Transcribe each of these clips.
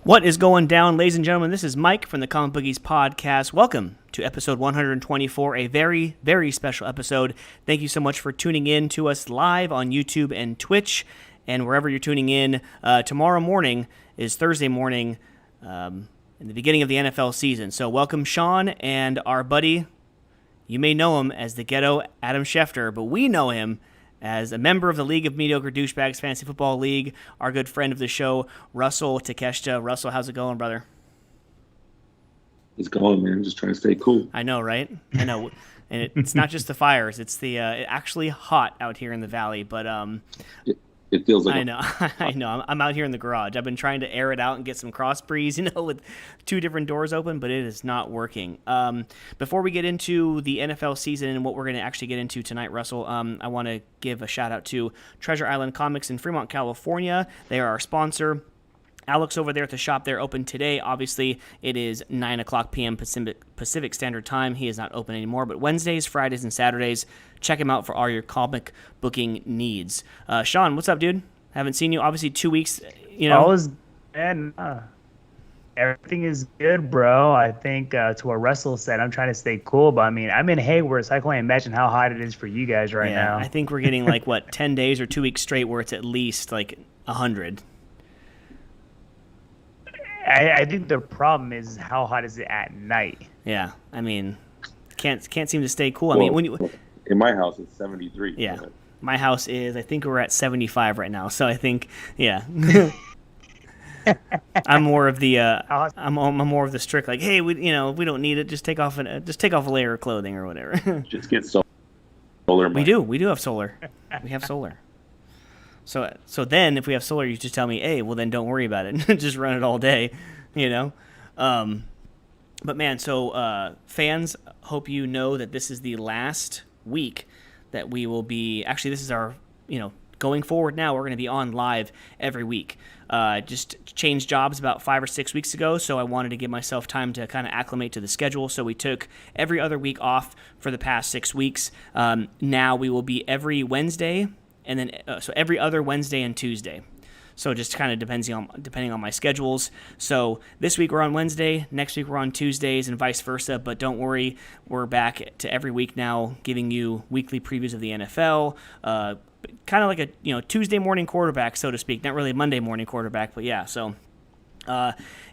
What is going down, ladies and gentlemen? This is Mike from the Bookies podcast. Welcome to episode 124, a very, very special episode. Thank you so much for tuning in to us live on YouTube and Twitch, and wherever you're tuning in. Tomorrow morning is Thursday morning, in the beginning of the NFL season. So welcome, Sean, and our buddy. You may know him as the Ghetto Adam Schefter, but we know him as a member of the League of Mediocre Douchebags Fantasy Football League, our good friend of the show, Russell Takeshita. Russell, how's it going, brother? It's going, man. Just trying to stay cool. I know, right? I know. And it's not just the fires. It's the actually hot out here in the valley. But it feels like I know. I know. I'm out here in the garage. I've been trying to air it out and get some cross breeze, with two different doors open, but it is not working. Before we get into the NFL season and what we're going to actually get into tonight, Russell, I want to give a shout out to Treasure Island Comics in Fremont, California. They are our sponsor. Alex over there at the shop, they're open today. Obviously, it is 9 o'clock p.m. Pacific Standard Time. He is not open anymore, but Wednesdays, Fridays, and Saturdays, check him out for all your comic booking needs. Sean, what's up, dude? Haven't seen you, obviously, 2 weeks, All is good. Everything is good, bro. I think to what Russell said, I'm trying to stay cool, but I'm in Hayward, so I can only imagine how hot it is for you guys right now. I think we're getting 10 days or 2 weeks straight where it's at least 100. I think the problem is how hot is it at night? Yeah, can't seem to stay cool. In my house, it's 73. Yeah, my house is. I think we're at 75 right now. So I think, yeah, I'm more of the I'm more of the strict. Hey, we don't need it. Just take off a layer of clothing or whatever. Just get solar. We do have solar. We have solar. So then if we have solar, you just tell me, hey, well then don't worry about it. Just run it all day, But man, so fans, hope you know that this is the last week that we will be, actually this is our, going forward now, we're going to be on live every week. Just changed jobs about 5 or 6 weeks ago, so I wanted to give myself time to kind of acclimate to the schedule. So we took every other week off for the past 6 weeks. Now we will be every Wednesday, and then so every other Wednesday and Tuesday. So just kind of depending on my schedules. So this week we're on Wednesday, next week we're on Tuesdays, and vice versa. But don't worry, we're back to every week now, giving you weekly previews of the NFL. Kind of like a Tuesday morning quarterback, so to speak. Not really a Monday morning quarterback, but yeah. So.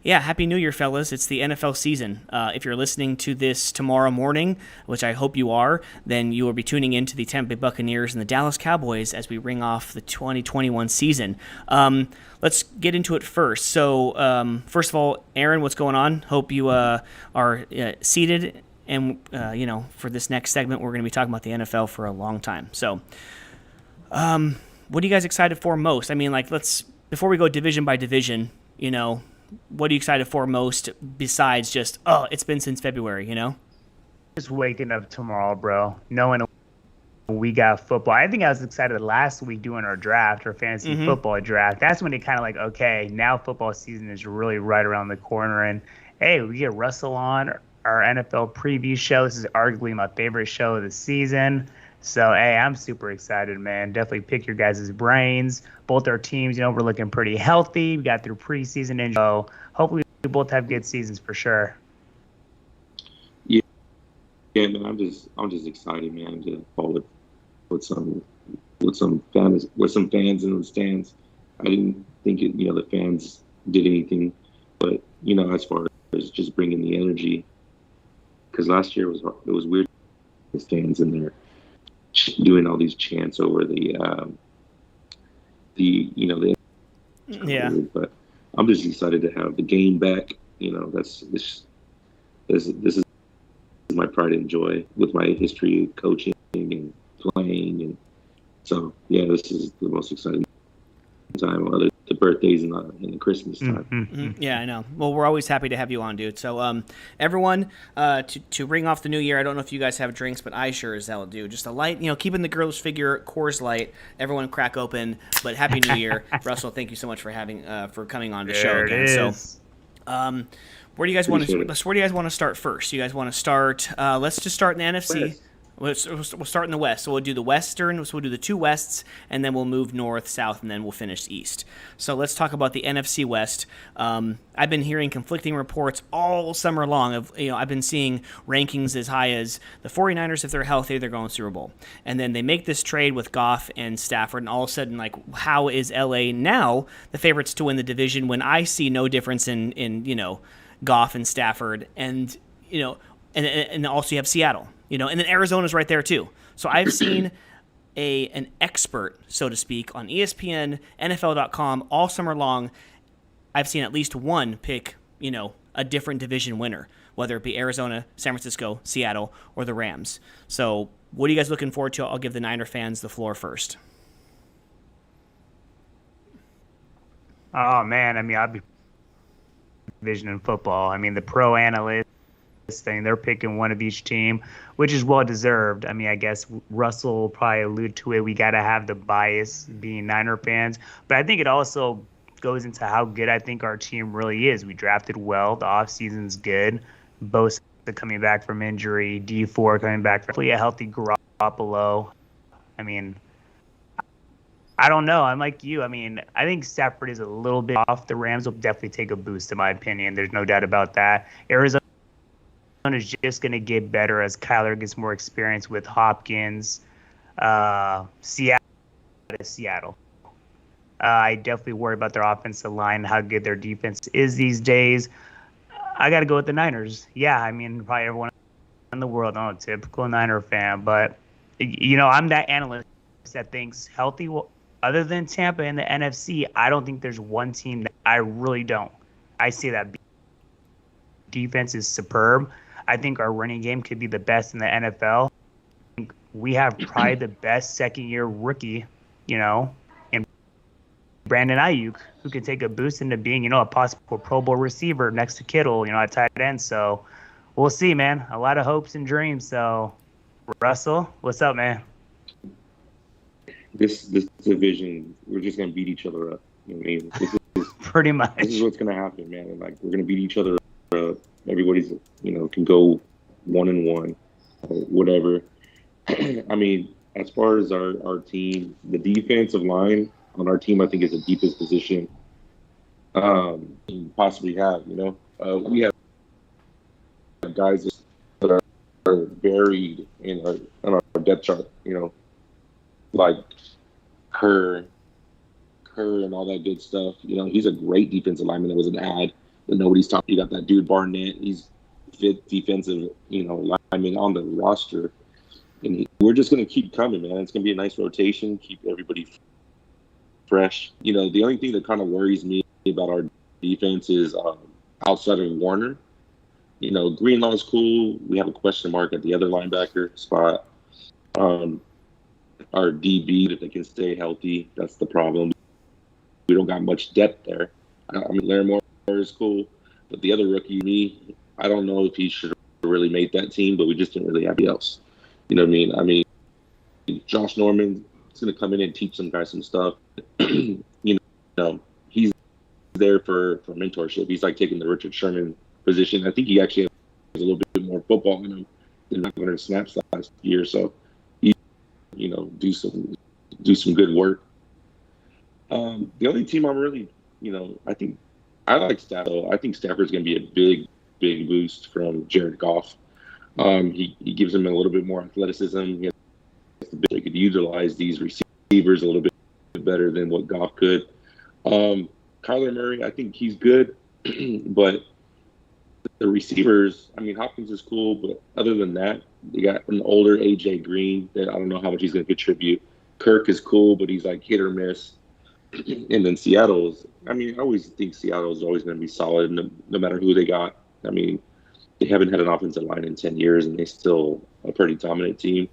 Happy New Year, fellas. It's the NFL season. If you're listening to this tomorrow morning, which I hope you are, then you will be tuning in to the Tampa Bay Buccaneers and the Dallas Cowboys as we ring off the 2021 season. Let's get into it first. So, first of all, Aaron, what's going on? Hope you are seated. And, for this next segment, we're going to be talking about the NFL for a long time. So, what are you guys excited for most? Before we go division by division, what are you excited for most besides just, it's been since February, Just waking up tomorrow, bro, knowing we got football. I think I was excited last week doing our fantasy football draft. That's when it kind of okay, now football season is really right around the corner. And, hey, we get Russell on our NFL preview show. This is arguably my favorite show of the season. So, hey, I'm super excited, man. Definitely pick your guys' brains. Both our teams, we're looking pretty healthy. We got through preseason, and so hopefully we both have good seasons for sure. Yeah, man. I'm just excited, man, to follow with some fans in the stands. I didn't think the fans did anything, but as far as just bringing the energy, because last year it was weird. The stands in there doing all these chants over the yeah. But I'm just excited to have the game back. This is my pride and joy with my history of coaching and playing, and so this is the most exciting time. Other the birthdays and the Christmas time. Mm-hmm. Yeah, I know. Well, we're always happy to have you on, dude. So, everyone, to ring off the new year, I don't know if you guys have drinks, but I sure as hell do. Just a light, keeping the girls figure, Coors Light. Everyone crack open. But Happy New Year, Russell. Thank you so much for coming on the show again. So, where do you guys want to start first? You guys want to start? Let's just start in the NFC. We'll start in the West. So we'll do the Western, so we'll do the two Wests, and then we'll move north, south, and then we'll finish east. So let's talk about the NFC West. I've been hearing conflicting reports all summer long of, I've been seeing rankings as high as the 49ers, if they're healthy, they're going Super Bowl. And then they make this trade with Goff and Stafford, and all of a sudden, like, how is LA now the favorites to win the division when I see no difference in Goff and Stafford, and and also you have Seattle. And then Arizona's right there too. So I've seen an expert, so to speak, on ESPN, NFL.com all summer long. I've seen at least one pick, a different division winner, whether it be Arizona, San Francisco, Seattle, or the Rams. So what are you guys looking forward to? I'll give the Niner fans the floor first. Oh, man. I'll be division in football. The pro analysts thing, they're picking one of each team, which is well deserved. I guess Russell will probably allude to it. We got to have the bias being Niner fans, but I think it also goes into how good I think our team really is. We drafted well. The offseason's good. Bosa coming back from injury, D4 coming back from a healthy Garoppolo. I don't know. I'm like you. I think Stafford is a little bit off. The Rams will definitely take a boost, in my opinion. There's no doubt about that. Arizona is just going to get better as Kyler gets more experience with Hopkins. Seattle. I definitely worry about their offensive line, how good their defense is these days. I got to go with the Niners. Yeah, probably everyone in the world, I'm a typical Niner fan, but, I'm that analyst that thinks healthy. Other than Tampa in the NFC, I don't think there's one team that I really don't. I say that defense is superb. I think our running game could be the best in the NFL. I think we have probably the best second-year rookie, in Brandon Ayuk, who can take a boost into being, a possible Pro Bowl receiver next to Kittle, at tight end. So we'll see, man. A lot of hopes and dreams. So, Russell, what's up, man? This division, we're just gonna beat each other up. This is pretty much. This is what's gonna happen, man. Like, we're gonna beat each other up. Everybody's, can go 1-1, or whatever. As far as our team, the defensive line on our team, I think, is the deepest position you possibly have. We have guys that are buried in our depth chart. Like Kerr and all that good stuff. He's a great defensive lineman. That was an ad that nobody's talking. You got that dude Barnett. He's fifth defensive, lineman on the roster. And we're just going to keep coming, man. It's going to be a nice rotation. Keep everybody fresh. The only thing that kind of worries me about our defense is outside of Warner. Greenlaw's cool. We have a question mark at the other linebacker spot. Our DB, if they can stay healthy, that's the problem. We don't got much depth there. Larimore is cool, but the other rookie, I don't know if he should have really made that team, but we just didn't really have anybody else. Josh Norman is going to come in and teach some guys some stuff. He's there for mentorship. He's like taking the Richard Sherman position. I think he actually has a little bit more football in him than 500 snaps last year. So do some good work. The only team I'm really, I like Stafford. I think Stafford's going to be a big boost from Jared Goff. He gives him a little bit more athleticism. They could utilize these receivers a little bit better than what Goff could. Kyler Murray, I think he's good, but the receivers, Hopkins is cool, but other than that, you got an older AJ Green that I don't know how much he's going to contribute. Kirk is cool, but he's like hit or miss. And then Seattle's, I always think Seattle's always going to be solid no matter who they got. They haven't had an offensive line in 10 years, and they're still a pretty dominant team.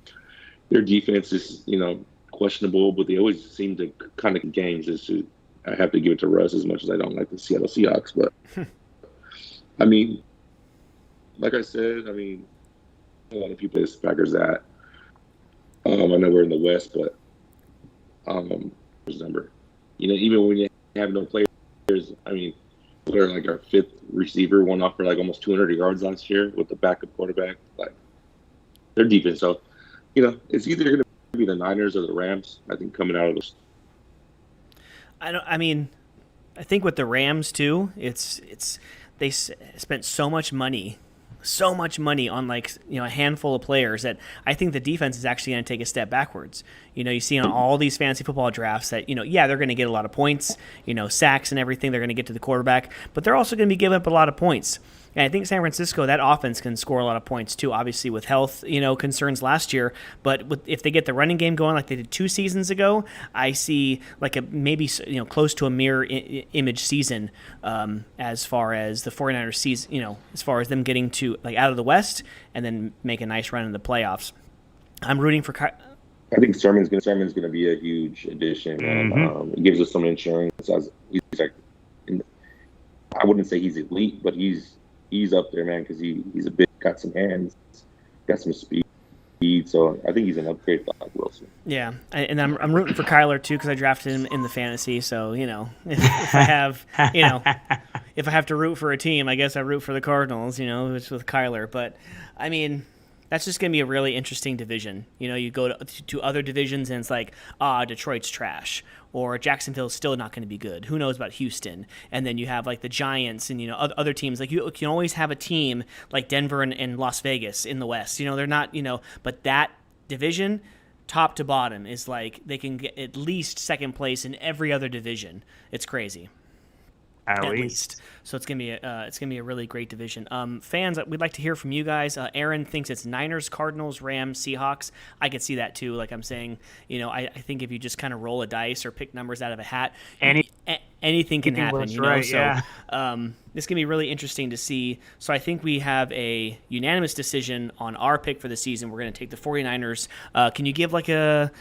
Their defense is, questionable, but they always seem to kind of games. I have to give it to Russ as much as I don't like the Seattle Seahawks. But, like I said, a lot of people is Packers that. I know we're in the West, but number. Even when you have no players, they're like our fifth receiver, went off for like almost 200 yards last year with the backup quarterback. Like, their defense. So it's either going to be the Niners or the Rams. I think coming out of this. I think with the Rams too, they spent so much money on a handful of players that I think the defense is actually going to take a step backwards. You see on all these fantasy football drafts that they're going to get a lot of points, sacks and everything. They're going to get to the quarterback, but they're also going to be giving up a lot of points. And I think San Francisco, that offense can score a lot of points too, obviously with health, concerns last year. But if they get the running game going like they did 2 seasons ago, I see like a maybe close to a mirror image season as far as the 49ers season, as far as them getting to like out of the West and then make a nice run in the playoffs. I'm rooting for. I think Sermon's going to be a huge addition. Mm-hmm. It gives us some insurance. He's like, I wouldn't say he's elite, but he's up there, man, because he's a big, got some hands, got some speed. So I think he's an upgrade for like Wilson. Yeah, and I'm rooting for Kyler too because I drafted him in the fantasy. So if I have if I have to root for a team, I guess I root for the Cardinals. It's with Kyler, but I mean. That's just going to be a really interesting division. You go to other divisions and it's like, Detroit's trash, or Jacksonville's still not going to be good. Who knows about Houston? And then you have like the Giants and other teams. Like you can always have a team like Denver and Las Vegas in the West. They're not but that division, top to bottom, is like they can get at least second place in every other division. It's crazy. At least. So it's gonna be a really great division. Fans, we'd like to hear from you guys. Aaron thinks it's Niners, Cardinals, Rams, Seahawks. I could see that too. Like I'm saying, I think if you just kind of roll a dice or pick numbers out of a hat, anything can happen. Right, so yeah. This can be really interesting to see. So I think we have a unanimous decision on our pick for the season. We're going to take the 49ers. Can you give like a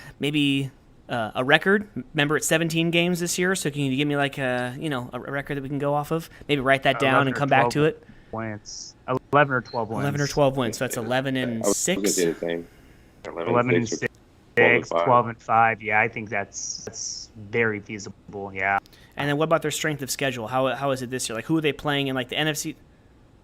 record? Remember, it's 17 games this year, so can you give me like a record that we can go off of? Maybe write that down and come back to it. Wins. 11 or 12 wins. 11 or 12 wins. So that's 11 and 6. 11 and 6, 12 and 5. Yeah, I think that's very feasible. Yeah. And then what about their strength of schedule? How is it this year? Like who are they playing in like the NFC?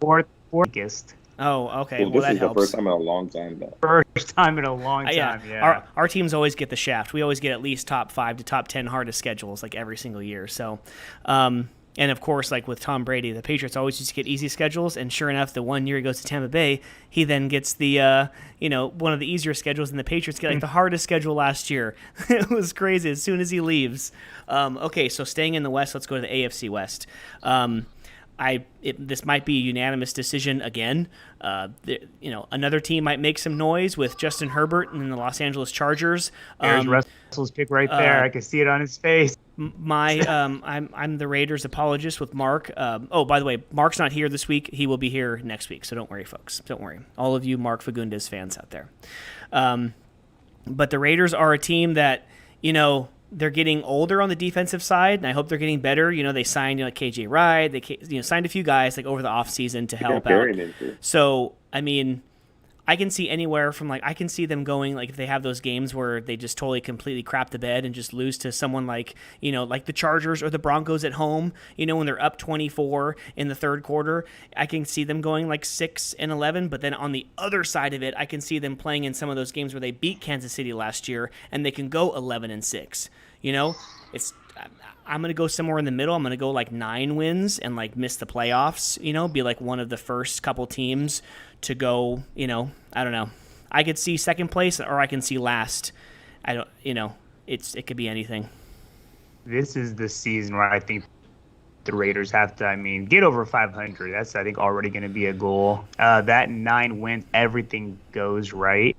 Fourth biggest. Oh, okay. Well, this that is helps. The first time in a long time. First time in a long time, yeah. Our teams always get the shaft. We always get at least top 5 to top 10 hardest schedules like every single year. So, and of course, like with Tom Brady, the Patriots always used to get easy schedules. And sure enough, the one year he goes to Tampa Bay, he then gets the, one of the easier schedules, and the Patriots get like the hardest schedule last year. It was crazy as soon as he leaves. Okay, so staying in the West, let's go to the AFC West. This might be a unanimous decision again. Another team might make some noise with Justin Herbert and the Los Angeles Chargers. There's Russell's pick right there. I can see it on his face. I'm the Raiders apologist with Mark. By the way, Mark's not here this week. He will be here next week, so don't worry, folks. Don't worry. All of you Mark Fagundes fans out there. But the Raiders are a team that, they're getting older on the defensive side, and I hope they're getting better. They signed KJ Wright. They signed a few guys like over the offseason to help out. So, I can see anywhere from I can see them going if they have those games where they just totally completely crap the bed and just lose to someone like the Chargers or the Broncos at home, when they're up 24 in the third quarter. I can see them going 6-11, but then on the other side of it, I can see them playing in some of those games where they beat Kansas City last year and they can go 11-6. I'm going to go somewhere in the middle. I'm going to go 9 wins and miss the playoffs, be one of the first couple teams to go, I don't know. I could see second place or I can see last. I don't, it could be anything. This is the season where I think the Raiders have to, get over 500. That's, I think, already going to be a goal. That 9 wins, everything goes right.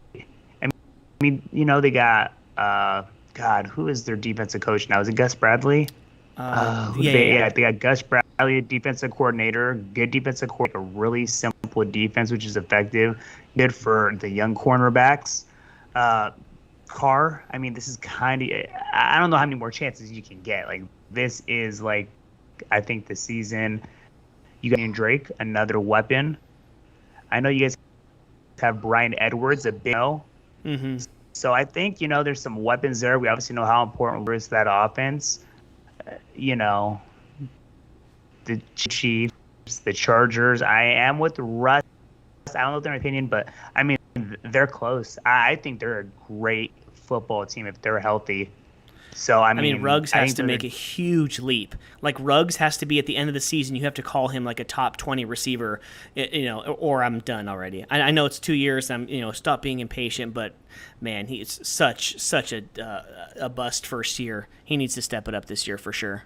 They got, God, who is their defensive coach now? Is it Gus Bradley? They got Gus Bradley, defensive coordinator, good defensive coordinator, a really simple defense, which is effective, good for the young cornerbacks. Carr, this is kind of, I don't know how many more chances you can get. This is I think the season. You got Ian Drake, another weapon. I know you guys have Brian Edwards, a big no. Mm-hmm. So I think, there's some weapons there. We obviously know how important it is to that offense. The Chiefs, the Chargers. I am with Russ. I don't know their opinion, but they're close. I think they're a great football team if they're healthy. So I mean Ruggs has to make a huge leap. Like Ruggs has to be at the end of the season. You have to call him like a top 20 receiver, or I'm done already. I know it's 2 years. Stop being impatient, but man, he's such a bust first year. He needs to step it up this year for sure.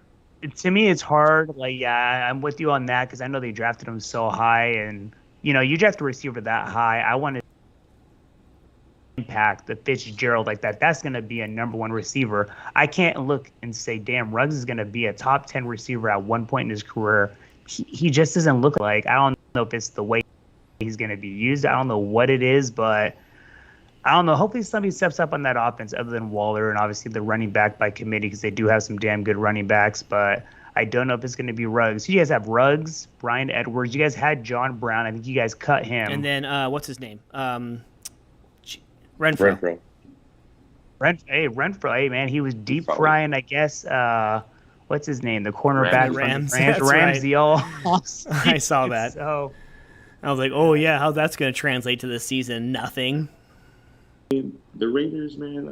To me, it's hard. Like, yeah, I'm with you on that because I know they drafted him so high, and you draft a receiver that high. I want to impact the Fitzgerald like that. That's going to be a number one receiver. I can't look and say, damn, Ruggs is going to be a top 10 receiver at one point in his career. He just doesn't look like. I don't know if it's the way he's going to be used. I don't know what it is, but I don't know. Hopefully somebody steps up on that offense other than Waller and obviously the running back by committee because they do have some damn good running backs, but I don't know if it's going to be Ruggs. You guys have Ruggs, Brian Edwards. You guys had John Brown. I think you guys cut him. And then what's his name? Renfro. Renfro. Hey, man, he was deep frying, I guess. What's his name? The cornerback Rams. Ramsey. All I saw that. So I was like, oh, yeah, how that's going to translate to this season? Nothing. The Raiders, man,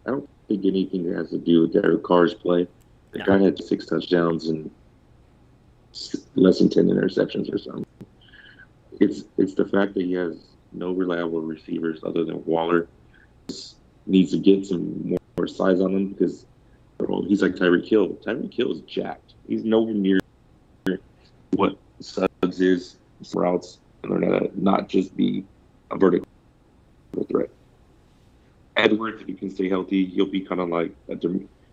I don't think anything that has to do with Derek Carr's play. The guy had 6 touchdowns and less than 10 interceptions or something. It's the fact that he has no reliable receivers other than Waller. Just needs to get some more size on him because he's like Tyreek Hill. Tyreek Hill is jacked. He's nowhere near what Suggs is. Routes and learn how to not just be a vertical threat. Edwards, if he can stay healthy, he'll be kind of like a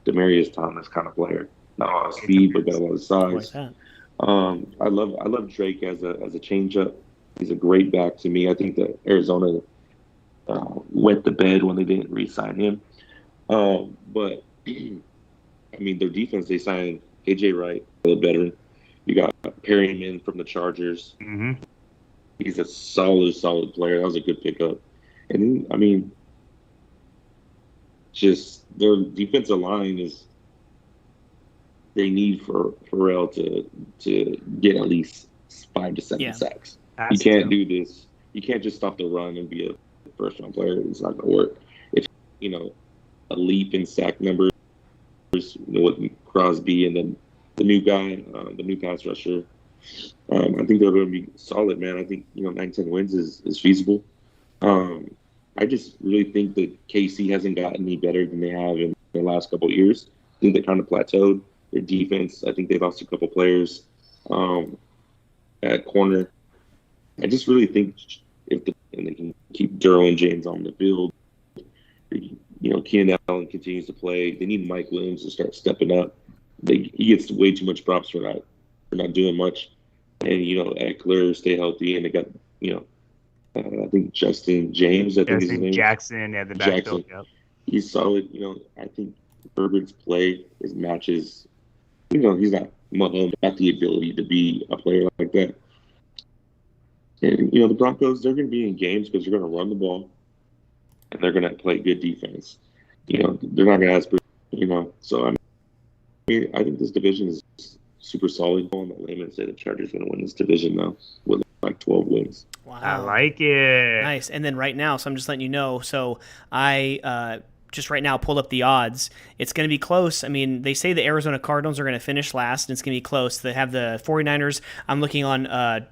Demaryius Thomas kind of player. Not a lot of speed, but got a lot of size. I love Drake as a changeup. He's a great back to me. I think that Arizona wet the bed when they didn't re-sign him. But their defense, they signed AJ Wright, the veteran. You got Perryman from the Chargers. Mm-hmm. He's a solid player. That was a good pickup. And then, just their defensive line is they need for Pharrell to get at least 5 to 7 sacks. You can't do this. You can't just stop the run and be a first-round player. It's not going to work. If a leap in sack numbers with Crosby and then the new guy, the new pass rusher, I think they're going to be solid, man. I think 9-10 wins is feasible. I just really think that KC hasn't gotten any better than they have in the last couple of years. I think they kind of plateaued. Their defense, I think they lost a couple players at corner. I just really think if they can keep Durrell and James on the field, Keenan Allen continues to play. They need Mike Williams to start stepping up. He gets way too much props for not doing much. And Eckler stay healthy, and they got I think Justin James. I think his name. Jackson, the backfield. Yep. He's solid. I think Herbert's play matches. He's not Mahomes, not the ability to be a player like that. And the Broncos, they're going to be in games because they're going to run the ball, and they're going to play good defense. They're not going to ask. So I think this division is super solid. I'm on the limb and say the Chargers are going to win this division now with like 12 wins. Wow. I like it. Nice. And then right now, so I'm just letting you know, so I just right now pulled up the odds. It's going to be close. They say the Arizona Cardinals are going to finish last, and it's going to be close. They have the 49ers. I'm looking on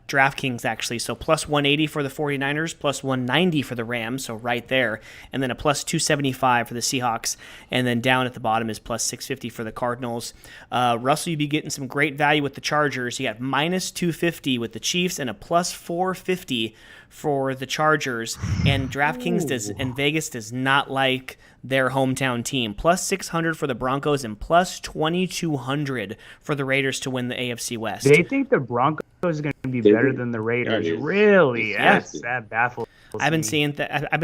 DraftKings, actually. So plus 180 for the 49ers, plus 190 for the Rams, so right there. And then a plus 275 for the Seahawks. And then down at the bottom is plus 650 for the Cardinals. Russell, you'd be getting some great value with the Chargers. You got minus 250 with the Chiefs and a plus 450 for the Chargers. And DraftKings and Vegas does not like their hometown team. Plus 600 for the Broncos and plus 2,200 for the Raiders to win the AFC West. They think the Broncos are going to be better than the Raiders. Really? That baffles me. I've been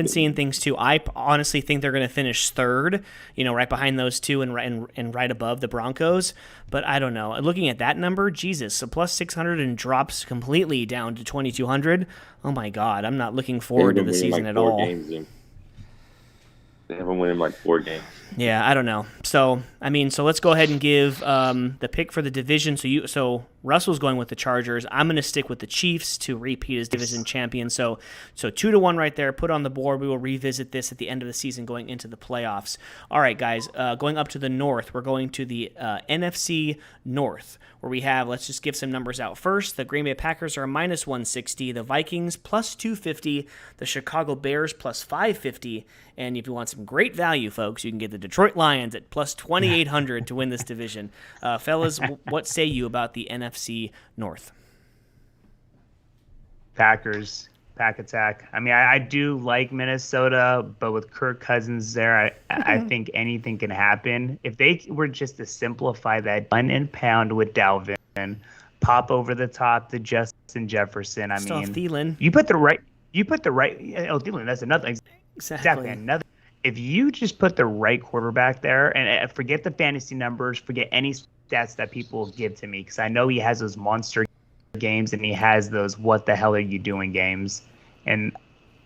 seeing things too. I honestly think they're going to finish third, right behind those two and right above the Broncos. But I don't know. Looking at that number, Jesus, so plus 600 and drops completely down to 2,200. Oh my God, I'm not looking forward to the season at all. They haven't won in like 4 games. Yeah, I don't know. So, I mean, so let's go ahead and give the pick for the division. So Russell's going with the Chargers. I'm going to stick with the Chiefs to repeat as division champion. So 2-1 right there. Put on the board. We will revisit this at the end of the season going into the playoffs. All right, guys. Going up to the north, we're going to the NFC North, where we have, let's just give some numbers out first. The Green Bay Packers are -160. The Vikings +250. The Chicago Bears +550. And if you want some great value, folks, you can get the Detroit Lions at +2,800 to win this division. Fellas, what say you about the NFC North? Packers, pack attack. I mean, I do like Minnesota, but with Kirk Cousins there, I think anything can happen. If they were just to simplify that 1 and pound with Dalvin, pop over the top to Justin Jefferson. I Still mean, Thielen. you put the right. Oh, Thielen. That's another. Exactly. Another. If you just put the right quarterback there, and forget the fantasy numbers, forget any stats that people give to me, because I know he has those monster games and he has those what the hell are you doing games. And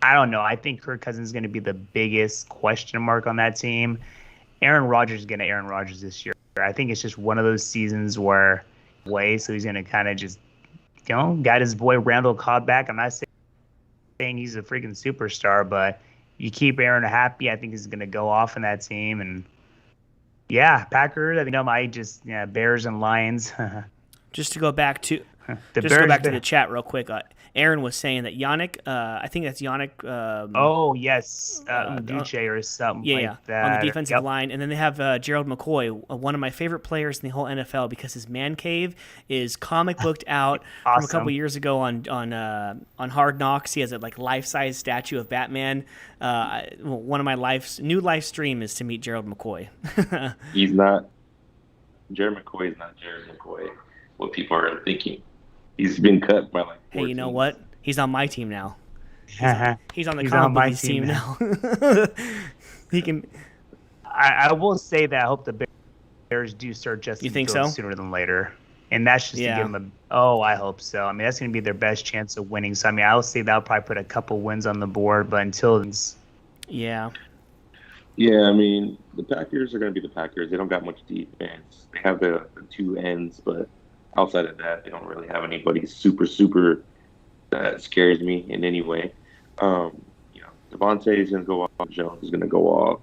I don't know. I think Kirk Cousins is going to be the biggest question mark on that team. Aaron Rodgers is going to Aaron Rodgers this year. I think it's just one of those seasons where so he's going to kind of just, got his boy Randall Cobb back. I'm not saying he's a freaking superstar, but you keep Aaron happy, I think he's going to go off in that team. And yeah, Packers, I think Bears and Lions. Just to go back to the chat real quick. Aaron was saying that Yannick, I think that's Yannick. Duce or something like that. On the defensive line. And then they have Gerald McCoy, one of my favorite players in the whole NFL, because his man cave is comic booked out awesome. From a couple years ago on Hard Knocks. He has a life-size statue of Batman. One of my new life stream is to meet Gerald McCoy. He's not. Jared McCoy is not Jared McCoy. What people are thinking. He's been cut by 4 Hey, you know teams. what? He's on my team now. He's on the He's on my Bookies team now. He can. I will say that I hope the Bears do start Justin You think Fields so? sooner than later. And that's just to give them I hope so. I mean, that's going to be their best chance of winning. So, I mean, I'll say that'll probably put a couple wins on the board, but until then. Yeah. Yeah, I mean, the Packers are going to be the Packers. They don't got much defense. They have the 2 ends, but outside of that, they don't really have anybody super that scares me in any way. Devontae is going to go off. Jones is going to go off.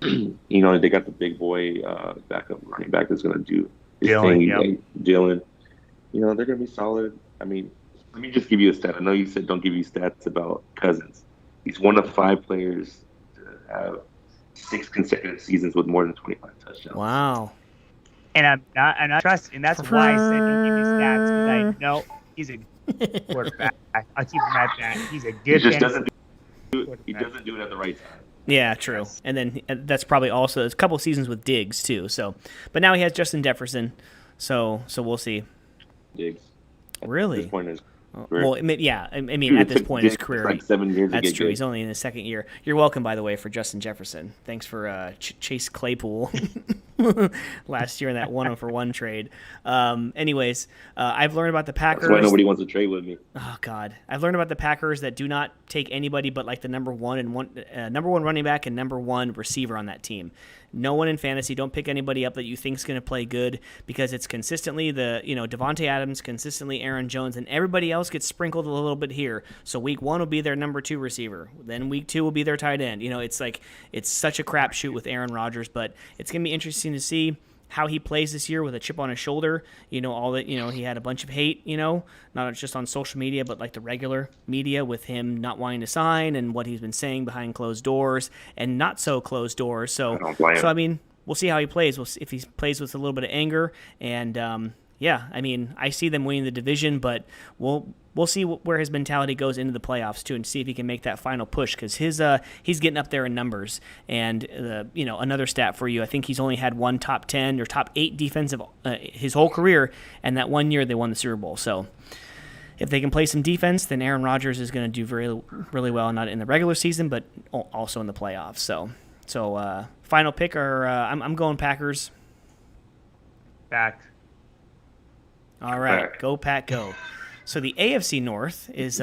They got the big boy backup running back that's going to do his thing. Dylan. They're going to be solid. I mean, let me just give you a stat. I know you said don't give you stats about Cousins. He's one of 5 players to have 6 consecutive seasons with more than 25 touchdowns. Wow. And I'm not trusting, and that's why I said don't give me stats, because I know he's a quarterback. I'll keep him at that. He's a good. He doesn't do it at the right time. Yeah, true. And then that's probably also a couple seasons with Diggs too. So, but now he has Justin Jefferson. So we'll see. Diggs. Really? At this point Well, yeah. I mean, at this point in his career, like 7 years. That's true. He's only in his second year. You're welcome, by the way, for Justin Jefferson. Thanks for Chase Claypool last year in that 1-for-1 trade. Anyways, I've learned about the Packers. That's why nobody wants to trade with me. Oh God, I've learned about the Packers that do not take anybody but like the number one running back and number 1 receiver on that team. No one in fantasy. Don't pick anybody up that you think is going to play good, because it's consistently Devontae Adams, consistently Aaron Jones, and everybody else gets sprinkled a little bit here. So week 1 will be their number 2 receiver. Then week 2 will be their tight end. It's such a crapshoot with Aaron Rodgers, but it's going to be interesting to see how he plays this year with a chip on his shoulder. He had a bunch of hate, not just on social media, but like the regular media, with him not wanting to sign and what he's been saying behind closed doors and not so closed doors. So I mean, we'll see how he plays. We'll see if he plays with a little bit of anger. And I mean, I see them winning the division, but we'll see where his mentality goes into the playoffs too, and see if he can make that final push, because he's getting up there in numbers. And another stat for you, I think he's only had one top 10 or top 8 defensive his whole career, and that one year they won the Super Bowl. So if they can play some defense, then Aaron Rodgers is going to do really, really well, not in the regular season, but also in the playoffs. So final pick, I'm going Packers. Back. All right, go Pack, go. So the AFC North is,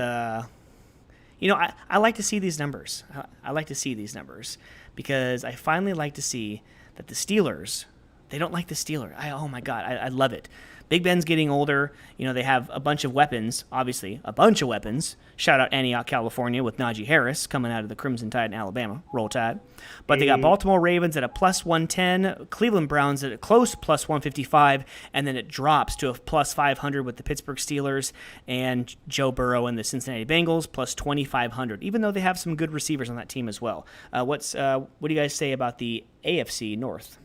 I like to see these numbers. I like to see these numbers because I finally like to see that the Steelers, they don't like the Steelers. Oh my God, I love it. Big Ben's getting older. They have a bunch of weapons, obviously, a bunch of weapons. Shout out Antioch, California with Najee Harris coming out of the Crimson Tide in Alabama. Roll Tide. But they got Baltimore Ravens at a plus 110, Cleveland Browns at a close plus 155, and then it drops to a plus 500 with the Pittsburgh Steelers and Joe Burrow and the Cincinnati Bengals plus 2,500, even though they have some good receivers on that team as well. What do you guys say about the AFC North?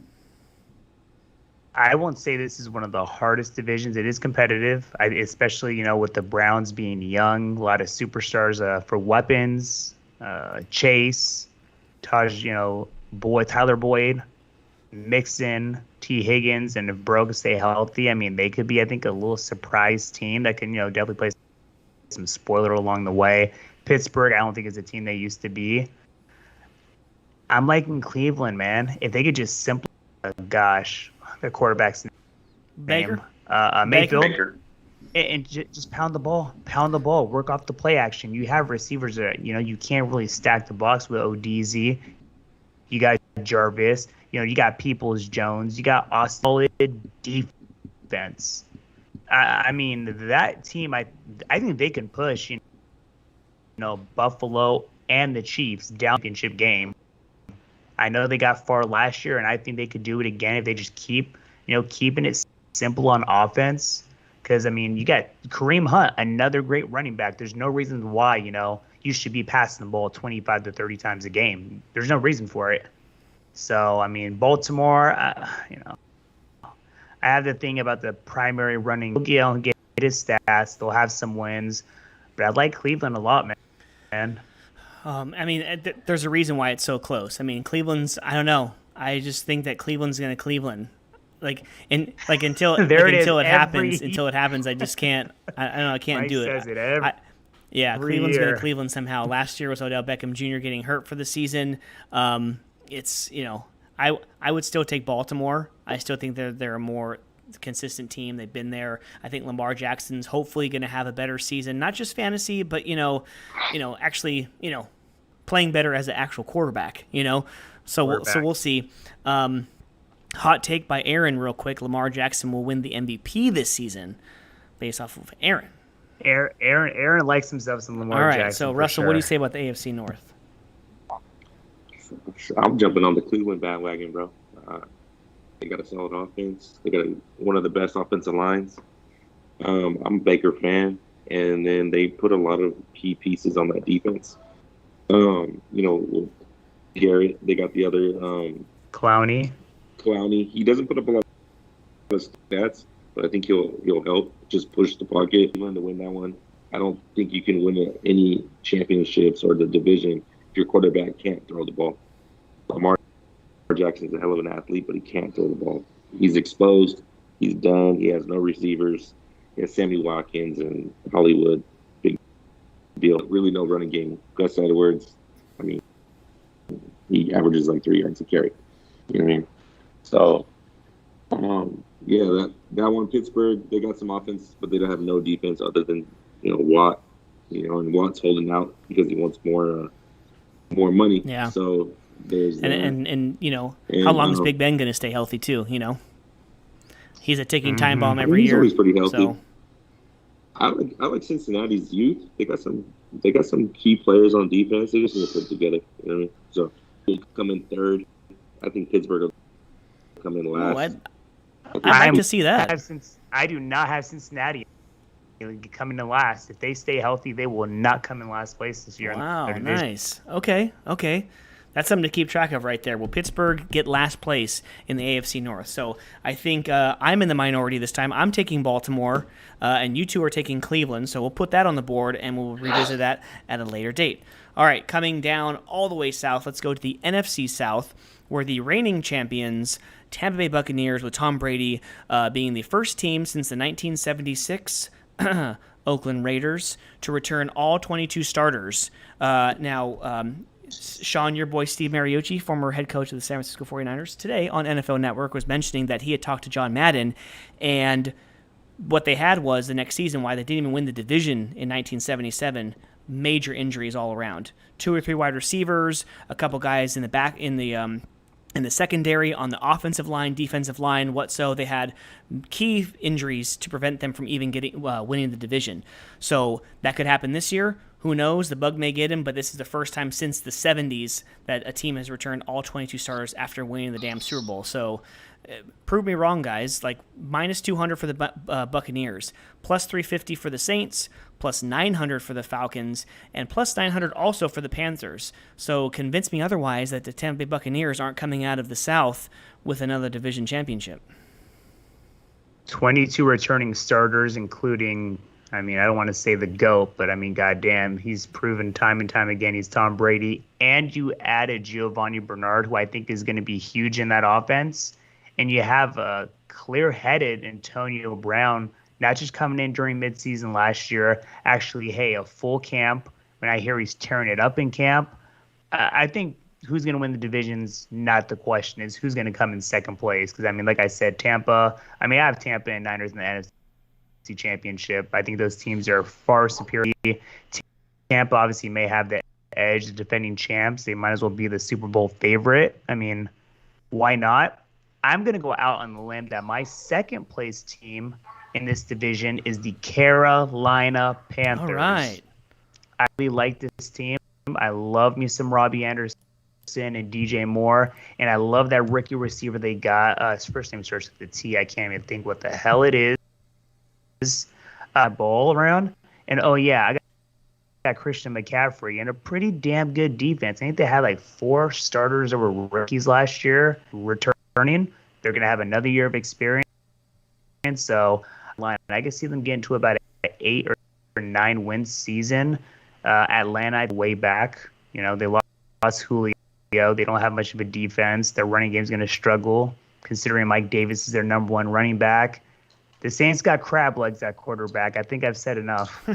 I won't say this is one of the hardest divisions. It is competitive, especially, with the Browns being young, a lot of superstars for weapons, Chase, Tyler Boyd, Mixon, T. Higgins, and if Burrow can stay healthy, they could be, I think, a little surprise team that can, definitely play some spoiler along the way. Pittsburgh, I don't think is a team they used to be. I'm liking Cleveland, man. If they could just simply, their quarterback's Baker. name, Mayfield. Baker. And just pound the ball, work off the play action. You have receivers that, you can't really stack the box with ODZ. You got Jarvis, you got Peoples-Jones, you got a solid defense. That team, I think they can push, Buffalo and the Chiefs down the championship game. I know they got far last year, and I think they could do it again if they just keeping it simple on offense. Because, you got Kareem Hunt, another great running back. There's no reason why, you should be passing the ball 25 to 30 times a game. There's no reason for it. So, Baltimore, I have the thing about the primary running. He'll get his stats. They'll have some wins. But I like Cleveland a lot, man. There's a reason why it's so close. Cleveland's, I don't know. I just think that Cleveland's going to Cleveland. Until it happens, I just can't. I don't know. I can't do it. Cleveland's going to Cleveland somehow. Last year was Odell Beckham Jr. getting hurt for the season. I would still take Baltimore. I still think they're a more consistent team. They've been there. I think Lamar Jackson's hopefully going to have a better season, not just fantasy, but actually playing better as an actual quarterback. So we'll see. Hot take by Aaron, real quick. Lamar Jackson will win the MVP this season, based off of Aaron. Aaron likes himself some Lamar Jackson. All right. So Russell, what do you say about the AFC North? I'm jumping on the Cleveland bandwagon, bro. They got a solid offense. They got one of the best offensive lines. I'm a Baker fan, and then they put a lot of key pieces on that defense. Garrett. They got the other Clowney. He doesn't put up a lot of stats, but I think he'll help just push the pocket to win that one. I don't think you can win any championships or the division if your quarterback can't throw the ball. Lamar Jackson's a hell of an athlete, but he can't throw the ball. He's exposed. He's done. He has no receivers. He has Sammy Watkins and Hollywood. Big deal. Really no running game. Gus Edwards, he averages like 3 yards a carry. You know what I mean? So, that one, Pittsburgh, they got some offense, but they don't have no defense other than, Watt. And Watt's holding out because he wants more money. Yeah. So there's how long is Big Ben going to stay healthy too? He's a ticking time bomb every year. He's always pretty healthy. So. I like Cincinnati's youth. They got some key players on defense. They just need to put it together. You know what I mean? So we'll come in third. I think Pittsburgh will come in last. I'd like to see that. I do not have Cincinnati coming in last. If they stay healthy, they will not come in last place this year. Wow, nice. Okay. That's something to keep track of right there. Will Pittsburgh get last place in the AFC North? So I think I'm in the minority this time. I'm taking Baltimore, and you two are taking Cleveland. So we'll put that on the board, and we'll revisit that at a later date. All right, coming down all the way south, let's go to the NFC South, where the reigning champions, Tampa Bay Buccaneers, with Tom Brady being the first team since the 1976 Oakland Raiders to return all 22 starters. Sean, your boy Steve Mariucci, former head coach of the San Francisco 49ers, today on NFL Network was mentioning that he had talked to John Madden, and what they had was the next season, why they didn't even win the division in 1977, major injuries all around. 2 or 3 wide receivers, a couple guys in the back in the secondary, on the offensive line, defensive line, they had key injuries to prevent them from even winning the division. So that could happen this year. Who knows? The bug may get him, but this is the first time since the 70s that a team has returned all 22 starters after winning the damn Super Bowl. So prove me wrong, guys. Like minus 200 for the Buccaneers, plus 350 for the Saints, plus 900 for the Falcons, and plus 900 also for the Panthers. So convince me otherwise that the Tampa Bay Buccaneers aren't coming out of the South with another division championship. 22 returning starters, including, I don't want to say the GOAT, but goddamn, he's proven time and time again he's Tom Brady. And you added Giovanni Bernard, who I think is going to be huge in that offense. And you have a clear-headed Antonio Brown, not just coming in during midseason last year, actually, a full camp. When I hear he's tearing it up in camp, I think who's going to win the division's not the question. Is who's going to come in second place. Because, like I said, Tampa, I have Tampa and Niners in the NFC Championship. I think those teams are far superior. Tampa obviously may have the edge, the defending champs. They might as well be the Super Bowl favorite. Why not? I'm going to go out on the limb that my second place team in this division is the Carolina Panthers. All right. I really like this team. I love me some Robbie Anderson and DJ Moore, and I love that rookie receiver they got. His first name starts with a T. I can't even think what the hell it is. Ball around. And, I got Christian McCaffrey and a pretty damn good defense. I think they had like 4 starters that were rookies last year returning. They're going to have another year of experience. So I can see them getting to about an 8 or 9 win season. Atlanta way back. They lost Julio. They don't have much of a defense. Their running game is going to struggle, considering Mike Davis is their number 1 running back. The Saints got crab legs at quarterback. I think I've said enough.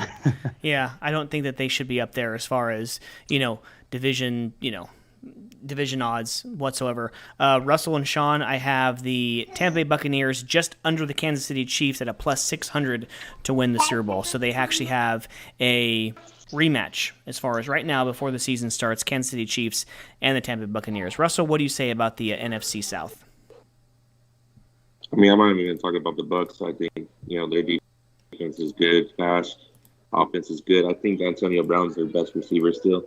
Yeah, I don't think that they should be up there as far as, division odds whatsoever. Russell and Sean, I have the Tampa Bay Buccaneers just under the Kansas City Chiefs at a plus 600 to win the Super Bowl. So they actually have a rematch as far as right now before the season starts, Kansas City Chiefs and the Tampa Bay Buccaneers. Russell, what do you say about the NFC South? I'm not even going to talk about the Bucs. I think, their defense is good, fast. Offense is good. I think Antonio Brown's their best receiver still.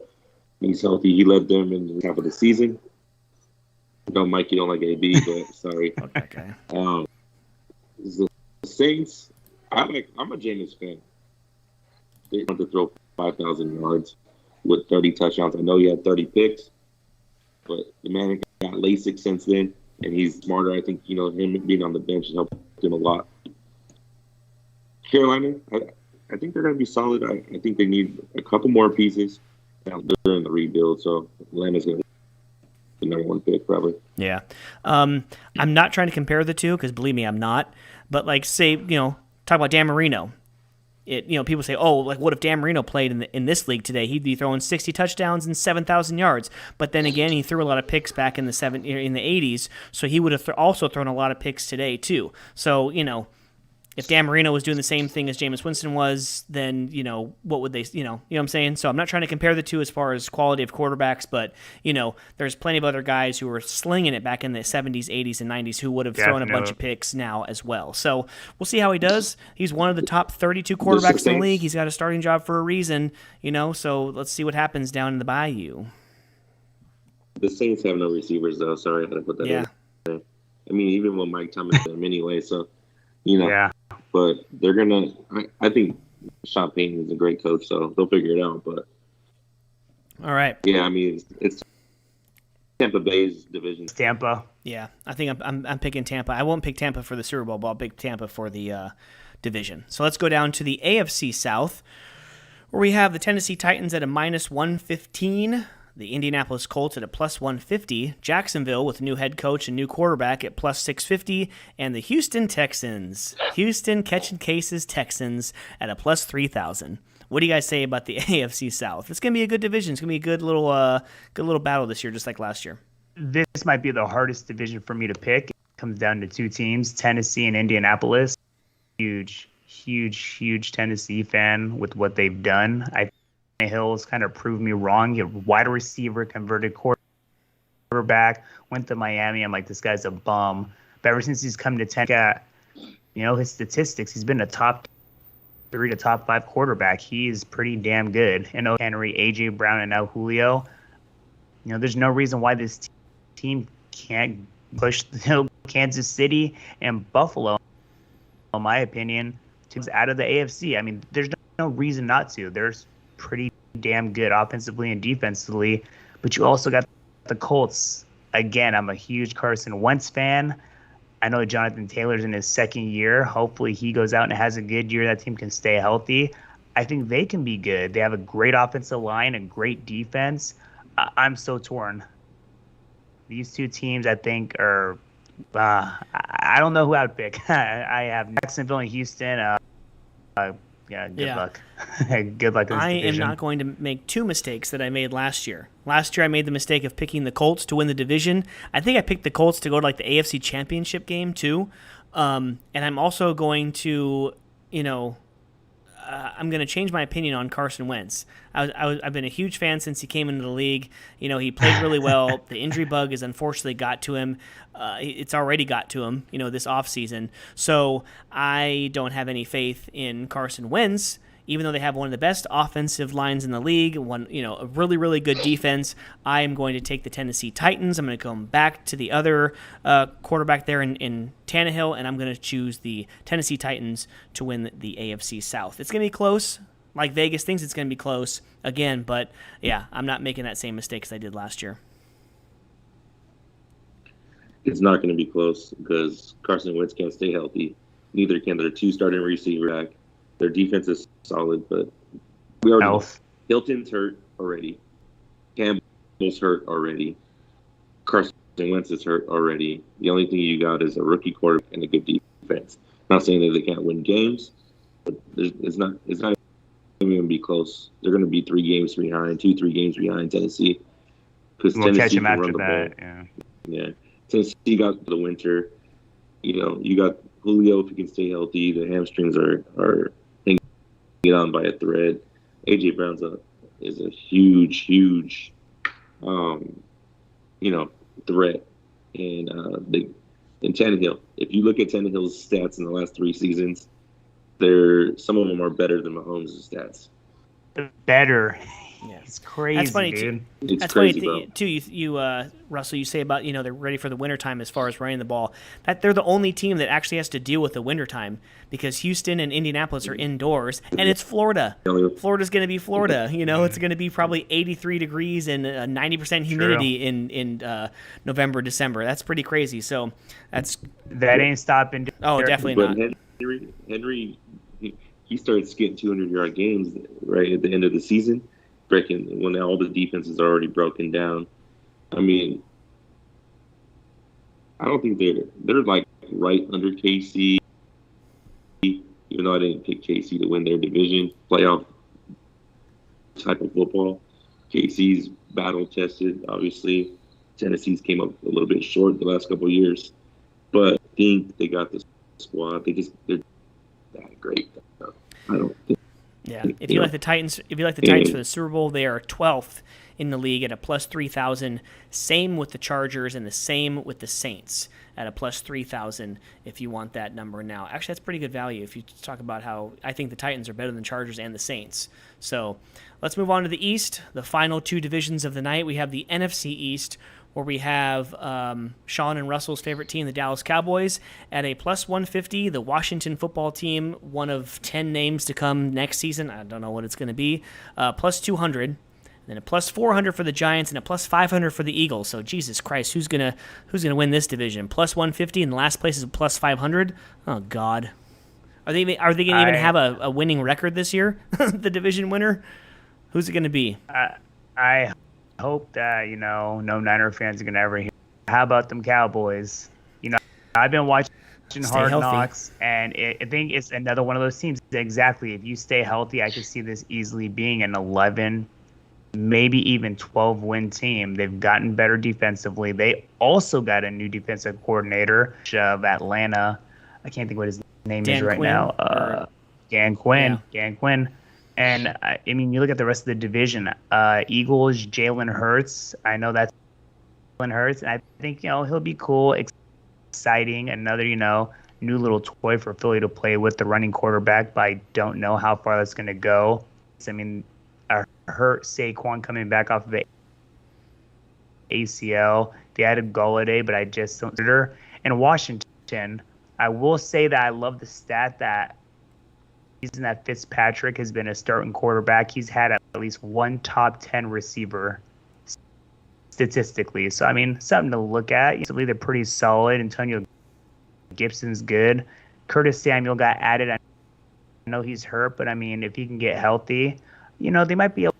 He's healthy. He led them in the half of the season. No, Mike, you don't like AB, but sorry. Okay. The Saints, I'm a Jameis fan. They want to throw 5,000 yards with 30 touchdowns. I know he had 30 picks, but the man got LASIK since then, and he's smarter. I think, him being on the bench has helped him a lot. Carolina, I think they're going to be solid. I think they need a couple more pieces. They're in the rebuild, so Atlanta's going to be the number 1 pick probably. Yeah. I'm not trying to compare the two because, believe me, I'm not. But, say, talk about Dan Marino. People say, what if Dan Marino played in this league today? He'd be throwing 60 touchdowns and 7,000 yards. But then again, he threw a lot of picks back in the 80s, so he would have also thrown a lot of picks today too. So, if Dan Marino was doing the same thing as Jameis Winston was, then, what would they, you know what I'm saying? So I'm not trying to compare the two as far as quality of quarterbacks, but, there's plenty of other guys who were slinging it back in the 70s, 80s, and 90s who would have thrown a bunch of picks now as well. So we'll see how he does. He's one of the top 32 quarterbacks in the league. He's got a starting job for a reason, so let's see what happens down in the Bayou. The Saints have no receivers, though. Sorry, I had to put that in there. Even with Mike Thomas them anyway, so, Yeah. But they're going to – I think Sean Payton is a great coach, so they'll figure it out. But all right. Yeah, it's Tampa Bay's division. Tampa. Yeah, I think I'm picking Tampa. I won't pick Tampa for the Super Bowl, but I'll pick Tampa for the division. So let's go down to the AFC South, where we have the Tennessee Titans at a minus 115, the Indianapolis Colts at a plus 150, Jacksonville with a new head coach and new quarterback at plus 650, and the Houston Texans, Houston catching cases Texans at a plus 3,000. What do you guys say about the AFC South? It's going to be a good division. It's going to be a good little battle this year, just like last year. This might be the hardest division for me to pick. It comes down to 2 teams, Tennessee and Indianapolis. Huge Tennessee fan with what they've done. I Hill's kind of proved me wrong. He had wide receiver, converted quarterback, went to Miami. I'm like, this guy's a bum. But ever since he's come to Tampa, his statistics, he's been a top 3 to top 5 quarterback. He's pretty damn good. And Henry, A.J. Brown, and now Julio. There's no reason why this team can't push Kansas City and Buffalo, in my opinion, to out of the AFC. I mean, there's no reason not to. They're pretty damn good offensively and defensively. But you also got the Colts. Again, I'm a huge Carson Wentz fan. I know Jonathan Taylor's in his second year. Hopefully he goes out and has a good year. That team can stay healthy. I think they can be good. They have a great offensive line and great defense. I'm so torn. These two teams, I think, are I don't know who I would pick. I have Jacksonville and Houston. Good luck. Good luck in this division. Am not going to make two mistakes that I made last year. Last year I made the mistake of picking the Colts to win the division. I think I picked the Colts to go to the AFC Championship game too. And I'm also going to, I'm going to change my opinion on Carson Wentz. I've been a huge fan since he came into the league. He played really well. The injury bug has unfortunately got to him. It's already got to him, this offseason. So I don't have any faith in Carson Wentz, even though they have one of the best offensive lines in the league, a really, really good defense. I am going to take the Tennessee Titans. I'm going to come back to the other quarterback there in Tannehill, and I'm going to choose the Tennessee Titans to win the AFC South. It's going to be close. Like Vegas thinks it's going to be close again, but yeah, I'm not making that same mistake as I did last year. It's not going to be close because Carson Wentz can't stay healthy. Neither can their 2 starting receiver back. Their defense is solid, but we already know. Hilton's hurt already. Campbell's hurt already. Carson Wentz is hurt already. The only thing you got is a rookie quarterback and a good defense. Not saying that they can't win games, but it's not even going to be close. They're going to be 3 games behind, 2-3 games behind Tennessee. Because Tennessee can run the ball. Yeah. Tennessee got the winter. You got Julio if he can stay healthy. The hamstrings are hanging on by a thread. A.J. Brown's is a huge threat. And Tannehill. If you look at Tannehill's stats in the last 3 seasons, some of them are better than Mahomes' stats. Better. Yeah. It's crazy, that's funny, dude. That's crazy, too. You Russell, you say about, they're ready for the wintertime as far as running the ball. That they're the only team that actually has to deal with the wintertime because Houston and Indianapolis are indoors, and it's Florida. Florida's going to be Florida. It's going to be probably 83 degrees and 90% humidity in November, December. That's pretty crazy. So that ain't stopping. Oh, definitely not. Henry, he starts getting 200-yard games right at the end of the season. When all the defenses are already broken down. I mean, I don't think they're right under KC, even though I didn't pick KC to win their division playoff type of football. KC's battle tested, obviously. Tennessee's came up a little bit short the last couple of years, but I think they got the squad. They're that great. I don't think. Yeah, if you like the Titans for the Super Bowl, they are 12th in the league at a plus 3,000. Same with the Chargers and the same with the Saints at a plus 3,000 if you want that number now. Actually, that's pretty good value if you talk about how I think the Titans are better than Chargers and the Saints. So let's move on to the East, the final 2 divisions of the night. We have the NFC East, where we have Sean and Russell's favorite team, the Dallas Cowboys, at a plus 150. The Washington football team, one of 10 names to come next season. I don't know what it's going to be. Plus 200. Then a plus 400 for the Giants and a plus 500 for the Eagles. So Jesus Christ, who's gonna win this division? Plus 150 and the last place is plus 500. Oh God, are they gonna even have a winning record this year? The division winner, who's it gonna be? I hope that no Niner fans are gonna ever hear. How about them Cowboys? I've been watching Hard Knocks, and I think it's another one of those teams. Exactly. If you stay healthy, I could see this easily being an 11, maybe even 12-win team. They've gotten better defensively. They also got a new defensive coordinator of Atlanta. I can't think what his name is right now. Dan Quinn. Yeah. Dan Quinn. And I mean, you look at the rest of the division. Eagles, Jalen Hurts. I know that's Jalen Hurts, and I think he'll be cool, exciting. Another new little toy for Philly to play with, the running quarterback. But I don't know how far that's going to go. I mean, I hurt Saquon coming back off of the ACL. They added Golladay, but I just don't. And Washington, I will say that I love the stat that season that Fitzpatrick has been a starting quarterback. He's had at least one top 10 receiver statistically. So, I mean, something to look at. They're pretty solid. Antonio Gibson's good. Curtis Samuel got added. I know he's hurt, but, I mean, if he can get healthy, they might be able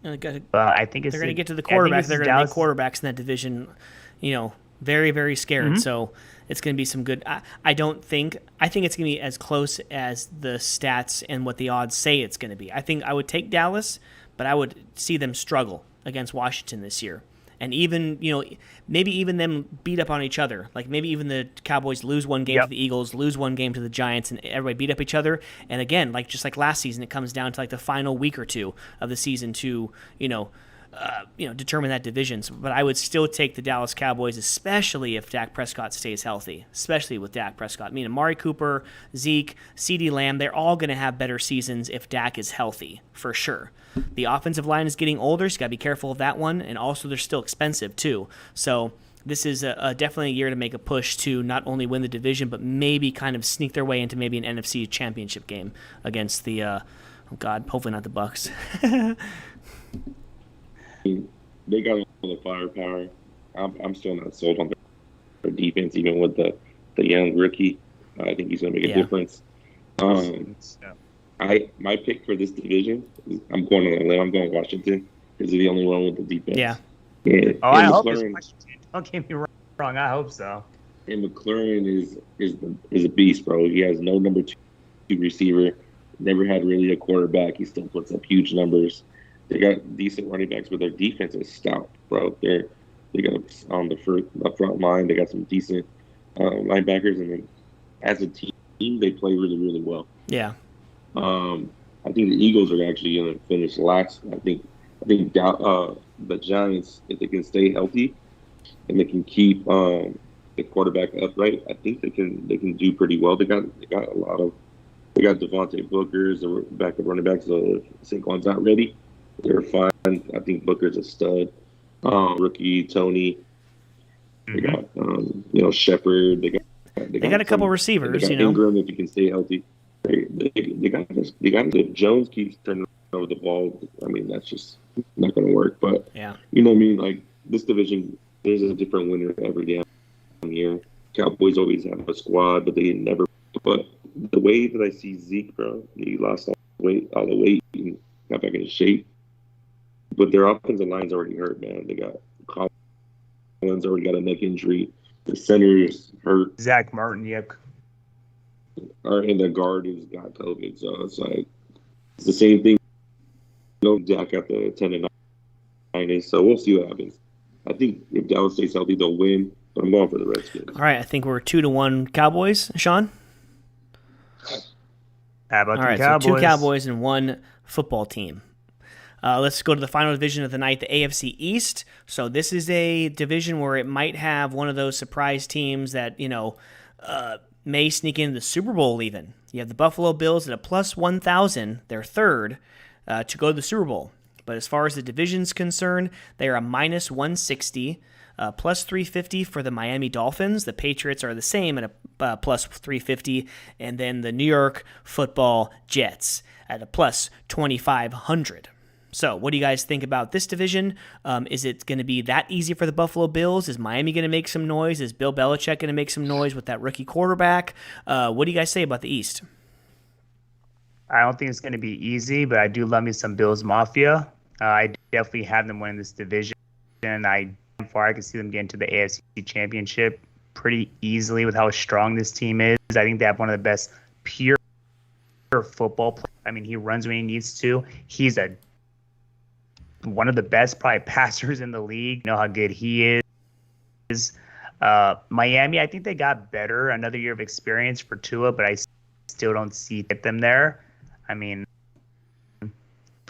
to. I think they're going to get to the quarterback. They're going to make quarterbacks in that division, very, very scared. Mm-hmm. So it's going to be some good. I think it's going to be as close as the stats and what the odds say it's going to be. I think I would take Dallas, but I would see them struggle against Washington this year. And even, maybe even them beat up on each other. Like maybe even the Cowboys lose one game to the Eagles, lose one game to the Giants, and everybody beat up each other. And again, just like last season, it comes down to the final week or two of the season to, determine that division. But I would still take the Dallas Cowboys, especially if Dak Prescott stays healthy, especially with Dak Prescott. I mean, Amari Cooper, Zeke, CeeDee Lamb, they're all going to have better seasons if Dak is healthy, for sure. The offensive line is getting older, so you got to be careful of that one. And also, they're still expensive, too. So this is definitely a year to make a push to not only win the division, but maybe kind of sneak their way into maybe an NFC championship game against the, hopefully not the Bucs. They got all the firepower. I'm still not sold on their defense, even with the young rookie. I think he's going to make a difference. My pick for this division, I'm going on a limb. I'm going Washington because they're the only one with the defense. Yeah. I hope it's Washington. Don't get me wrong. I hope so. And McLaurin is a beast, bro. He has no number two receiver. Never had really a quarterback. He still puts up huge numbers. They got decent running backs, but their defense is stout, bro. They got on the front line. They got some decent linebackers, and then as a team, they play really, really well. Yeah. I think the Eagles are actually going to finish last. I think the Giants, if they can stay healthy and they can keep the quarterback upright, I think they can do pretty well. They got Devontae Booker's the backup running back, so if Saquon's not ready, they're fine. I think Booker's a stud. Rookie Tony. They got Shepard. They got a couple receivers. They got Ingram if he can stay healthy. They got if Jones keeps turning over the ball. I mean, that's just not going to work. But you know what I mean. Like this division, there's a different winner every damn year. Cowboys always have a squad, but they never. But the way that I see Zeke, bro, he lost all the weight, and got back into shape. But their offensive line's already hurt, man. They got Collins already got a neck injury. The center's hurt. Zach Martin, yep. And the guard has got COVID, so it's the same thing. Dak got the 10-9, so we'll see what happens. I think if Dallas stays healthy, they'll win. But I'm going for the Redskins. All right, I think we're 2-1 Cowboys. Sean? How about the Cowboys? So 2 Cowboys and 1 football team. Let's go to the final division of the night, the AFC East. So this is a division where it might have one of those surprise teams that, may sneak into the Super Bowl even. You have the Buffalo Bills at a plus 1,000, they're third, to go to the Super Bowl. But as far as the division's concerned, they are a minus 160, plus 350 for the Miami Dolphins. The Patriots are the same at a plus 350. And then the New York Football Jets at a plus 2,500. So what do you guys think about this division? Is it going to be that easy for the Buffalo Bills? Is Miami going to make some noise? Is Bill Belichick going to make some noise with that rookie quarterback? What do you guys say about the East? I don't think it's going to be easy, but I do love me some Bills Mafia. I definitely have them winning this division. I can see them getting to the AFC Championship pretty easily with how strong this team is. I think they have one of the best pure football players. I mean, he runs when he needs to. He's one of the best probably passers in the league. You know how good he is. Miami, I think they got better. Another year of experience for Tua, but I still don't see them there. I mean,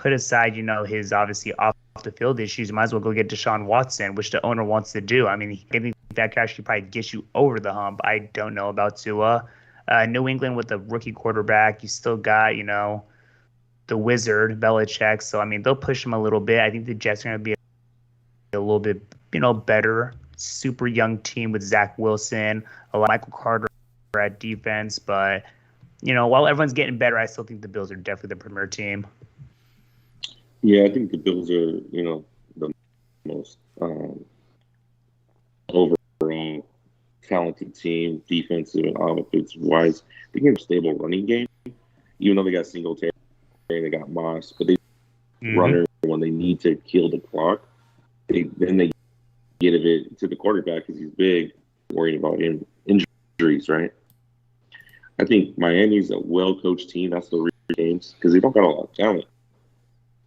put aside, his obviously off the field issues, you might as well go get Deshaun Watson, which the owner wants to do. I mean, I think that could actually probably get you over the hump. I don't know about Tua. New England with a rookie quarterback, you still got, the wizard, Belichick. So, I mean, they'll push him a little bit. I think the Jets are going to be a little bit, better. Super young team with Zach Wilson, a lot of Michael Carter at defense. But, while everyone's getting better, I still think the Bills are definitely the premier team. Yeah, I think the Bills are, the most overall talented team, defensive and offensive wise. They have a stable running game, even though they got Singletary, they got Moss, but they runner when they need to kill the clock. They get it to the quarterback because he's big, worrying about him injuries, right? I think Miami's a well-coached team. That's the real games because they don't got a lot of talent,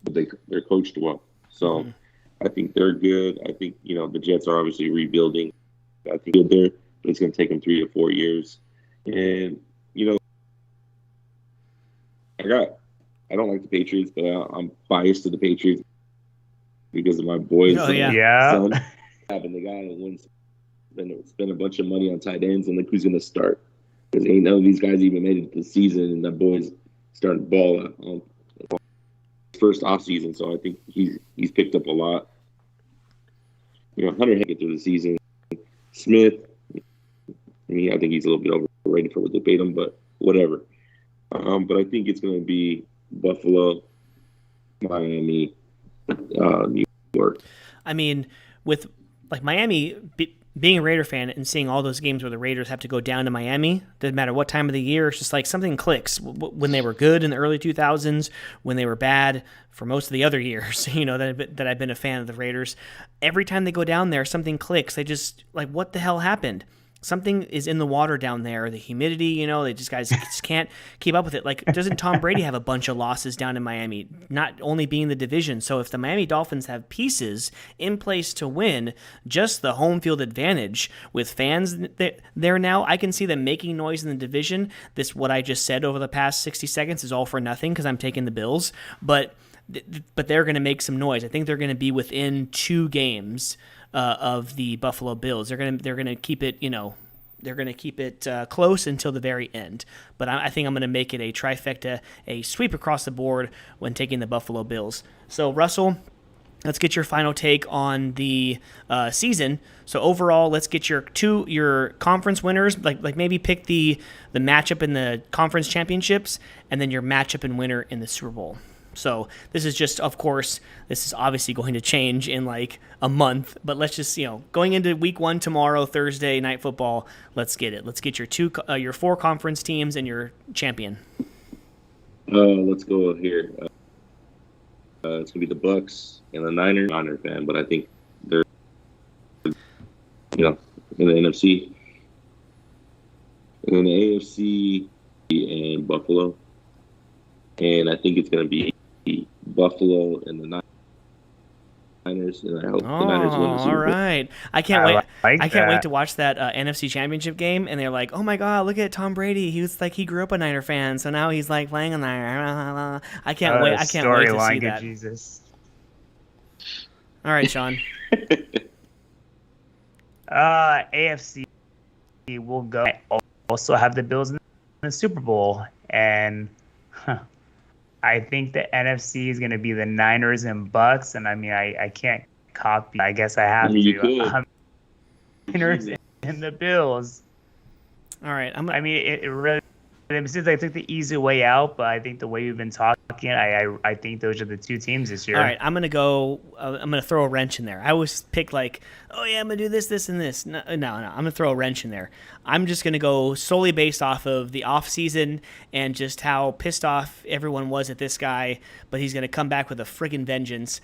but they're coached well. So I think they're good. I think the Jets are obviously rebuilding. I think they're there, but it's going to take them 3 to 4 years. And I don't like the Patriots, but I'm biased to the Patriots because of my boys. Oh yeah. Son. And the guy that wins spend a bunch of money on tight ends, and look who's going to start. Because ain't none of these guys even made it to the season, and that boy's starting to ball out on his first off season. So I think he's picked up a lot. Hunter had to get through the season. Smith, I think he's a little bit overrated for what they paid him, but whatever. But I think it's going to be Buffalo, Miami, New York. I mean, with Miami being a Raider fan and seeing all those games where the Raiders have to go down to Miami, doesn't matter what time of the year, it's just like something clicks. When they were good in the early 2000s, when they were bad for most of the other years, that I've been a fan of the Raiders, every time they go down there, something clicks. They just, what the hell happened? Something is in the water down there. The humidity, they guys just can't keep up with it. Doesn't Tom Brady have a bunch of losses down in Miami, not only being the division? So if the Miami Dolphins have pieces in place to win, just the home field advantage with fans there now, I can see them making noise in the division. What I just said over the past 60 seconds is all for nothing because I'm taking the Bills, but they're going to make some noise. I think they're going to be within 2 games of the Buffalo Bills. They're gonna keep it, they're gonna keep it close until the very end. But I think I'm gonna make it a trifecta, a sweep across the board when taking the Buffalo Bills. So Russell, let's get your final take on the season. So overall, let's get your conference winners. Like maybe pick the matchup in the conference championships, and then your matchup and winner in the Super Bowl. So this is just, of course, this is obviously going to change in a month, but let's just, going into week 1 tomorrow, Thursday, Night Football, let's get it. Let's get your 4 conference teams and your champion. Let's go here. It's going to be the Bucs and the Niners. I'm a Niner fan, but I think they're, in the NFC. And then the AFC and Buffalo. And I think it's going to be Buffalo and the Niners, and I hope the Niners win the Super Bowl. All right. I can't wait. I can't that. wait to watch that NFC Championship game, and they're like, "Oh my God, look at Tom Brady. He grew up a Niner fan, so now he's playing a Niner." I can't wait. I can't wait to see that. Jesus. All right, Sean. AFC will go. Also have the Bills in the Super Bowl, and I think the NFC is going to be the Niners and Bucks, and I can't copy. I guess I have to. Niners and the Bills. All right. It really seems like I took the easy way out, but I think the way we've been talking, I think those are the 2 teams this year. All right, I'm gonna go. I'm gonna throw a wrench in there. I always pick oh yeah, I'm gonna do this, and this. No. I'm gonna throw a wrench in there. I'm just gonna go solely based off of the off season and just how pissed off everyone was at this guy. But he's gonna come back with a friggin' vengeance.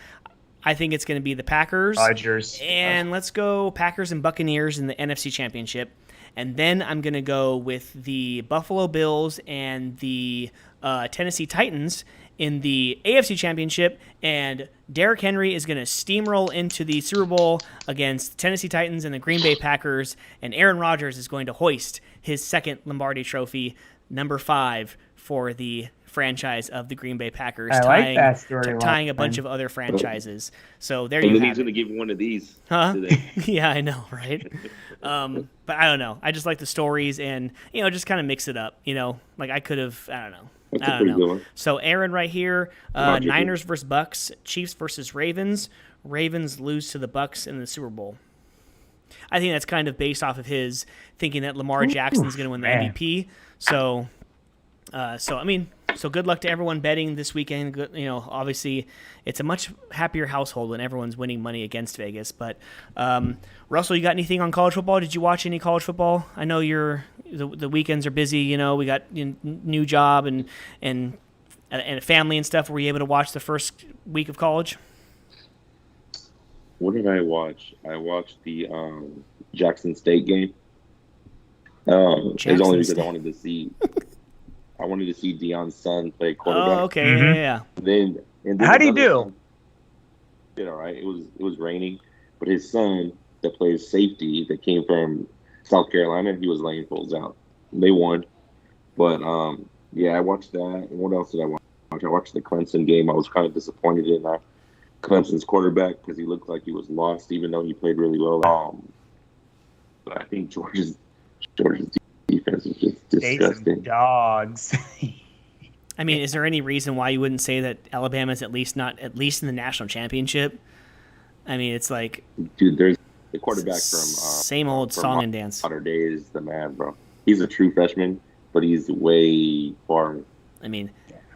I think it's gonna be the Packers. Rodgers. And let's go Packers and Buccaneers in the NFC Championship. And then I'm going to go with the Buffalo Bills and the Tennessee Titans in the AFC Championship. And Derrick Henry is going to steamroll into the Super Bowl against Tennessee Titans and the Green Bay Packers. And Aaron Rodgers is going to hoist his second Lombardi Trophy, number 5, for the franchise of the Green Bay Packers, I like that storyline. tying a bunch of other franchises. So there And you then have he's it. going to give one of these Huh? today. Yeah, I know, right? But I don't know. I just like the stories and, just kind of mix it up. Like I could have, I don't know. That's I a don't pretty know. good one. So Aaron right here, Rodgers. Niners versus Bucks, Chiefs versus Ravens. Ravens lose to the Bucks in the Super Bowl. I think that's kind of based off of his thinking that Lamar Jackson's going to win the man. MVP. So good luck to everyone betting this weekend. Obviously, it's a much happier household when everyone's winning money against Vegas. But Russell, you got anything on college football? Did you watch any college football? I know the weekends are busy. We got new job and a family and stuff. Were you able to watch the first week of college? What did I watch? I watched the Jackson State game. It was only because I wanted to see Deion's son play quarterback. Oh, okay, Mhm. yeah. Then How'd he another do? son did all right. It was raining, but his son that plays safety that came from South Carolina, he was laying fools out. They won, but I watched that. And what else did I watch? I watched the Clemson game. I was kind of disappointed in Clemson's quarterback because he looked like he was lost, even though he played really well. But I think Georgia's defense is just disgusting. Dogs. I mean, is there any reason why you wouldn't say that Alabama's at least in the national championship? I mean, it's like, Dude, there's the quarterback from same old song and dance. Modern Day is the man, bro. He's a true freshman, but he's way far. I mean,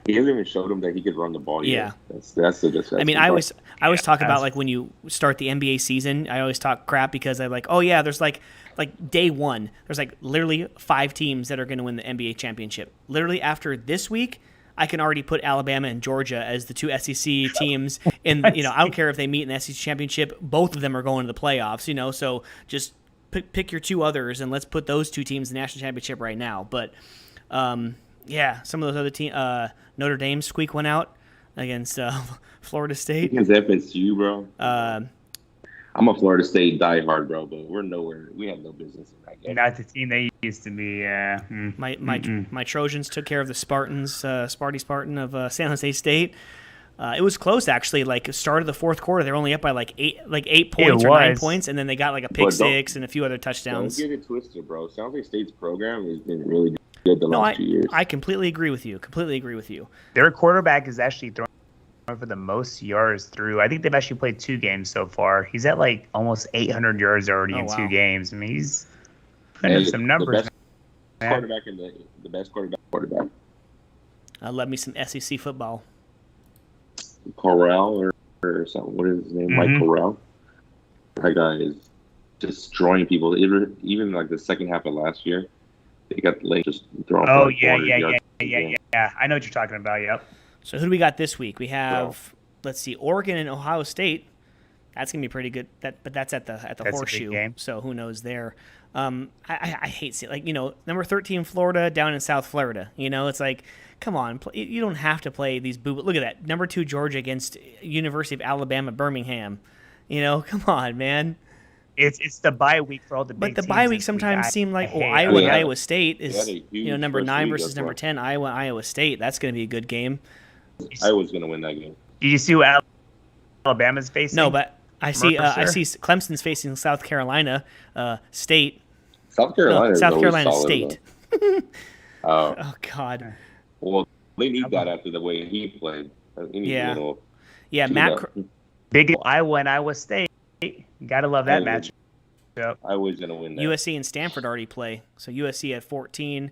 he hasn't even showed him that he could run the ball yet. That's the disgusting. I mean, I always talk about like when you start the NBA season, I always talk crap because I'm like, oh yeah, there's like day one, there's like literally 5 teams that are going to win the NBA championship. Literally after this week, I can already put Alabama and Georgia as the 2 SEC teams. And I don't care if they meet in the SEC championship, both of them are going to the playoffs. So just pick your 2 others and let's put those 2 teams in the national championship right now. But yeah, some of those other teams, Notre Dame squeak one out against Florida State. Against FSU, bro. I'm a Florida State diehard, bro, but we're nowhere. We have no business in that game. Not the team they used to be. My Trojans took care of the Spartans, Spartan of San Jose State. It was close actually. Like start of the fourth quarter, they're only up by like 8 points or 9 points, and then they got like a pick six and a few other touchdowns. Don't get it twisted, bro. San Jose State's program has been really good the last 2 years. I completely agree with you. Their quarterback is actually throwing for the most yards through. I think they've actually played 2 games so far. He's at like almost 800 yards already in 2 games. I mean, he's putting up some numbers. The best quarterback. Love me some SEC football. Corral or something. What is his name? Mike Corral. That guy is destroying people. Even like the second half of last year, they got the lane just throwing. Oh yeah. I know what you're talking about. Yep. So who do we got this week? We have, let's see, Oregon and Ohio State. That's gonna be pretty good. But that's at the Horseshoe. Game. So who knows there? I hate seeing number 13 Florida down in South Florida. It's like, come on, you don't have to play these boo. Look at that, number 2 Georgia against University of Alabama Birmingham. Come on, man. It's the bye week for all the big teams. But the bye week sometimes seem like Iowa and Iowa State is number 9 versus number 10 Iowa State. That's going to be a good game. Iowa's going to win that game. Did you see who Alabama's facing? No, but I see Clemson's facing South Carolina State. South Carolina State. Oh God. Well, they need that after the way he played. Big Iowa and Iowa State. Gotta love that match. Iowa's gonna win that. USC and Stanford already play. So USC at 14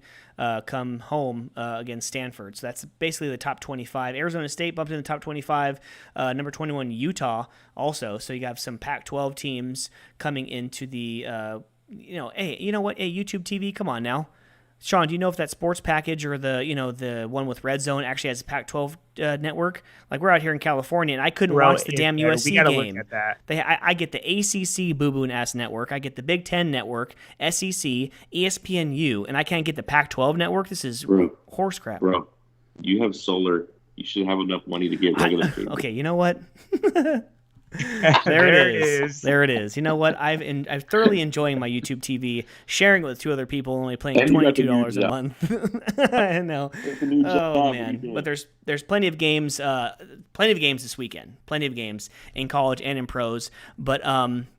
come home against Stanford. So that's basically the top 25. Arizona State bumped in the top 25. Number 21 Utah also. So you have some Pac-12 teams coming into the. Hey, you know what? Hey, YouTube TV, come on now. Sean, do you know if that sports package or the one with Red Zone actually has a Pac-12 network? Like we're out here in California, and I couldn't watch the damn USC game. Look at that. I get the ACC boo-boo ass network. I get the Big Ten network, SEC, ESPNU, and I can't get the Pac-12 network. This is horse crap. Bro, you have solar. You should have enough money to get regular cable. Okay, you know what? There it is. There it is. You know what? I'm thoroughly enjoying my YouTube TV, sharing it with two other people, only paying $22 a month. I know. Oh man, but there's plenty of games this weekend. Plenty of games in college and in pros. But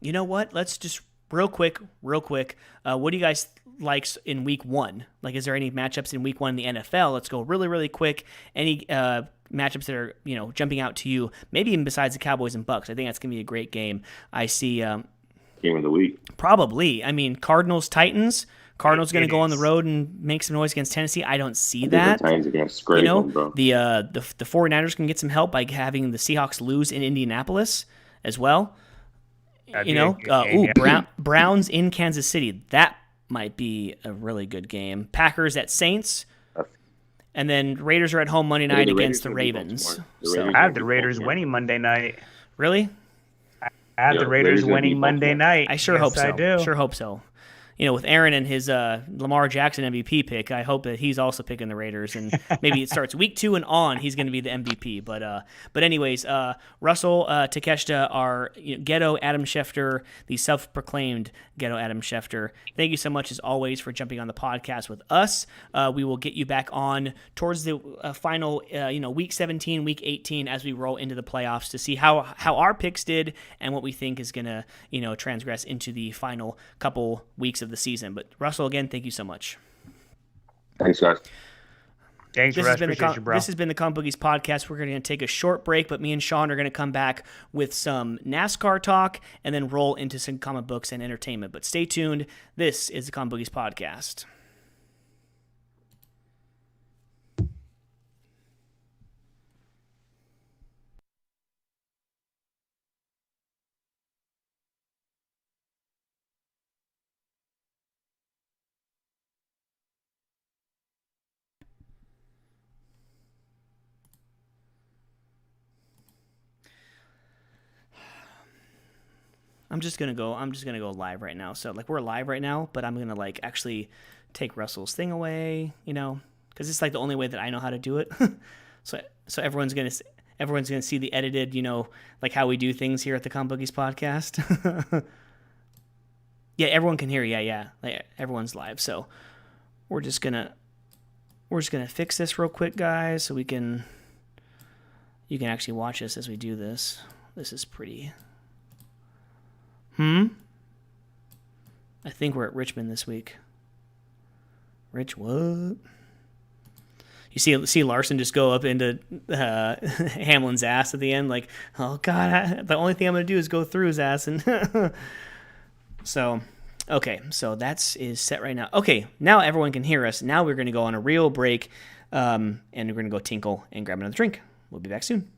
you know what? Let's just real quick. What do you guys like in week 1? Like, is there any matchups in week 1 in the NFL? Let's go really quick. Any matchups that are jumping out to you? Maybe even besides the Cowboys and Bucks. I think that's gonna be a great game. I see. Game of the week. Probably. I mean, Cardinals Titans. Cardinals going to go on the road and make some noise against Tennessee. I don't see that. The Titans are going to scrape them, bro. The 49ers can get some help by having the Seahawks lose in Indianapolis as well. Browns in Kansas City. That might be a really good game. Packers at Saints. And then Raiders are at home Monday night against the Ravens. I have the Raiders winning Monday night. Really? I have the Raiders winning Monday night. I sure hope so. I do. Sure hope so. With Aaron and his Lamar Jackson MVP pick, I hope that he's also picking the Raiders, and maybe it starts week 2 and on, he's going to be the MVP. But anyways, Russell Takeshita, our ghetto Adam Schefter, the self-proclaimed ghetto Adam Schefter. Thank you so much as always for jumping on the podcast with us. We will get you back on towards the final, week 17, week 18 as we roll into the playoffs to see how our picks did and what we think is going to transgress into the final couple weeks of the season. But Russell, again, thank you so much. Thanks, guys. Thanks, this Russ. This has been the Comic Bookies podcast. We're going to take a short break, but me and Sean are going to come back with some NASCAR talk and then roll into some comic books and entertainment. But stay tuned. This is the Comic Bookies podcast. I'm just gonna go live right now. So we're live right now, but I'm gonna actually take Russell's thing away, because it's the only way that I know how to do it. so everyone's gonna see the edited, how we do things here at the Comic Bookies podcast. Yeah, everyone can hear. Yeah. Everyone's live. So we're just gonna fix this real quick, guys, so you can actually watch us as we do this. This is pretty. I think we're at Richmond this week. Rich, what? You see Larson just go up into Hamlin's ass at the end, oh God, the only thing I'm going to do is go through his ass. And so that is set right now. Okay, now everyone can hear us. Now we're going to go on a real break, and we're going to go tinkle and grab another drink. We'll be back soon.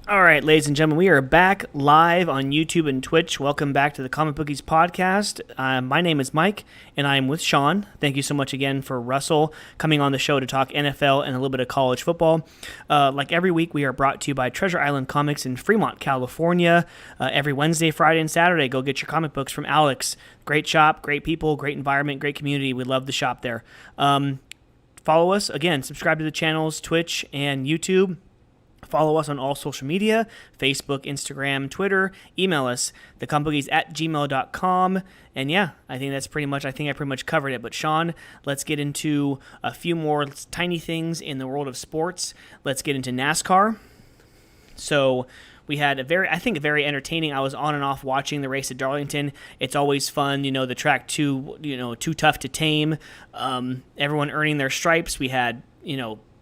All right, ladies and gentlemen, we are back live on YouTube and Twitch. Welcome back to the Comic Bookies podcast. My name is Mike, and I am with Sean. Thank you so much again for Russell coming on the show to talk NFL and a little bit of college football. Like every week, we are brought to you by Treasure Island Comics in Fremont, California. Every Wednesday, Friday, and Saturday, go get your comic books from Alex. Great shop, great people, great environment, great community. We love the shop there. Follow us. Again, subscribe to the channels, Twitch and YouTube. Follow us on all social media, Facebook, Instagram, Twitter. Email us, thecomicbookies@gmail.com. And yeah, I think I pretty much covered it. But Sean, let's get into a few more tiny things in the world of sports. Let's get into NASCAR. So we had a very entertaining. I was on and off watching the race at Darlington. It's always fun, the track too tough to tame. Everyone earning their stripes. We had,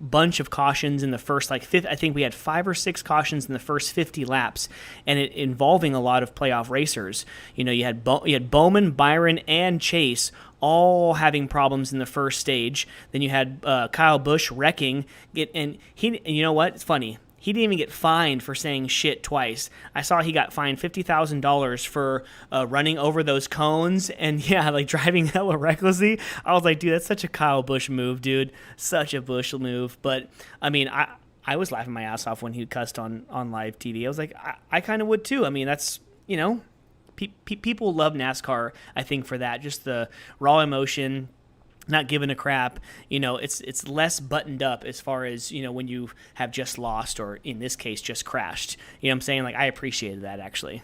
bunch of cautions in the first I think we had 5 or 6 cautions in the first 50 laps, and it involving a lot of playoff racers. You had Bowman, Byron, and Chase all having problems in the first stage. Then you had Kyle Busch wrecking and you know what? It's funny. He didn't even get fined for saying shit twice. I saw he got fined $50,000 for running over those cones and, driving hella recklessly. I was like, dude, that's such a Kyle Busch move, dude. Such a Busch move. But, I mean, I was laughing my ass off when he cussed on live TV. I was like, I kind of would too. I mean, that's, people love NASCAR, I think, for that. Just the raw emotion, not giving a crap. It's less buttoned up as far as, when you have just lost or in this case just crashed. You know what I'm saying? Like, I appreciated that actually.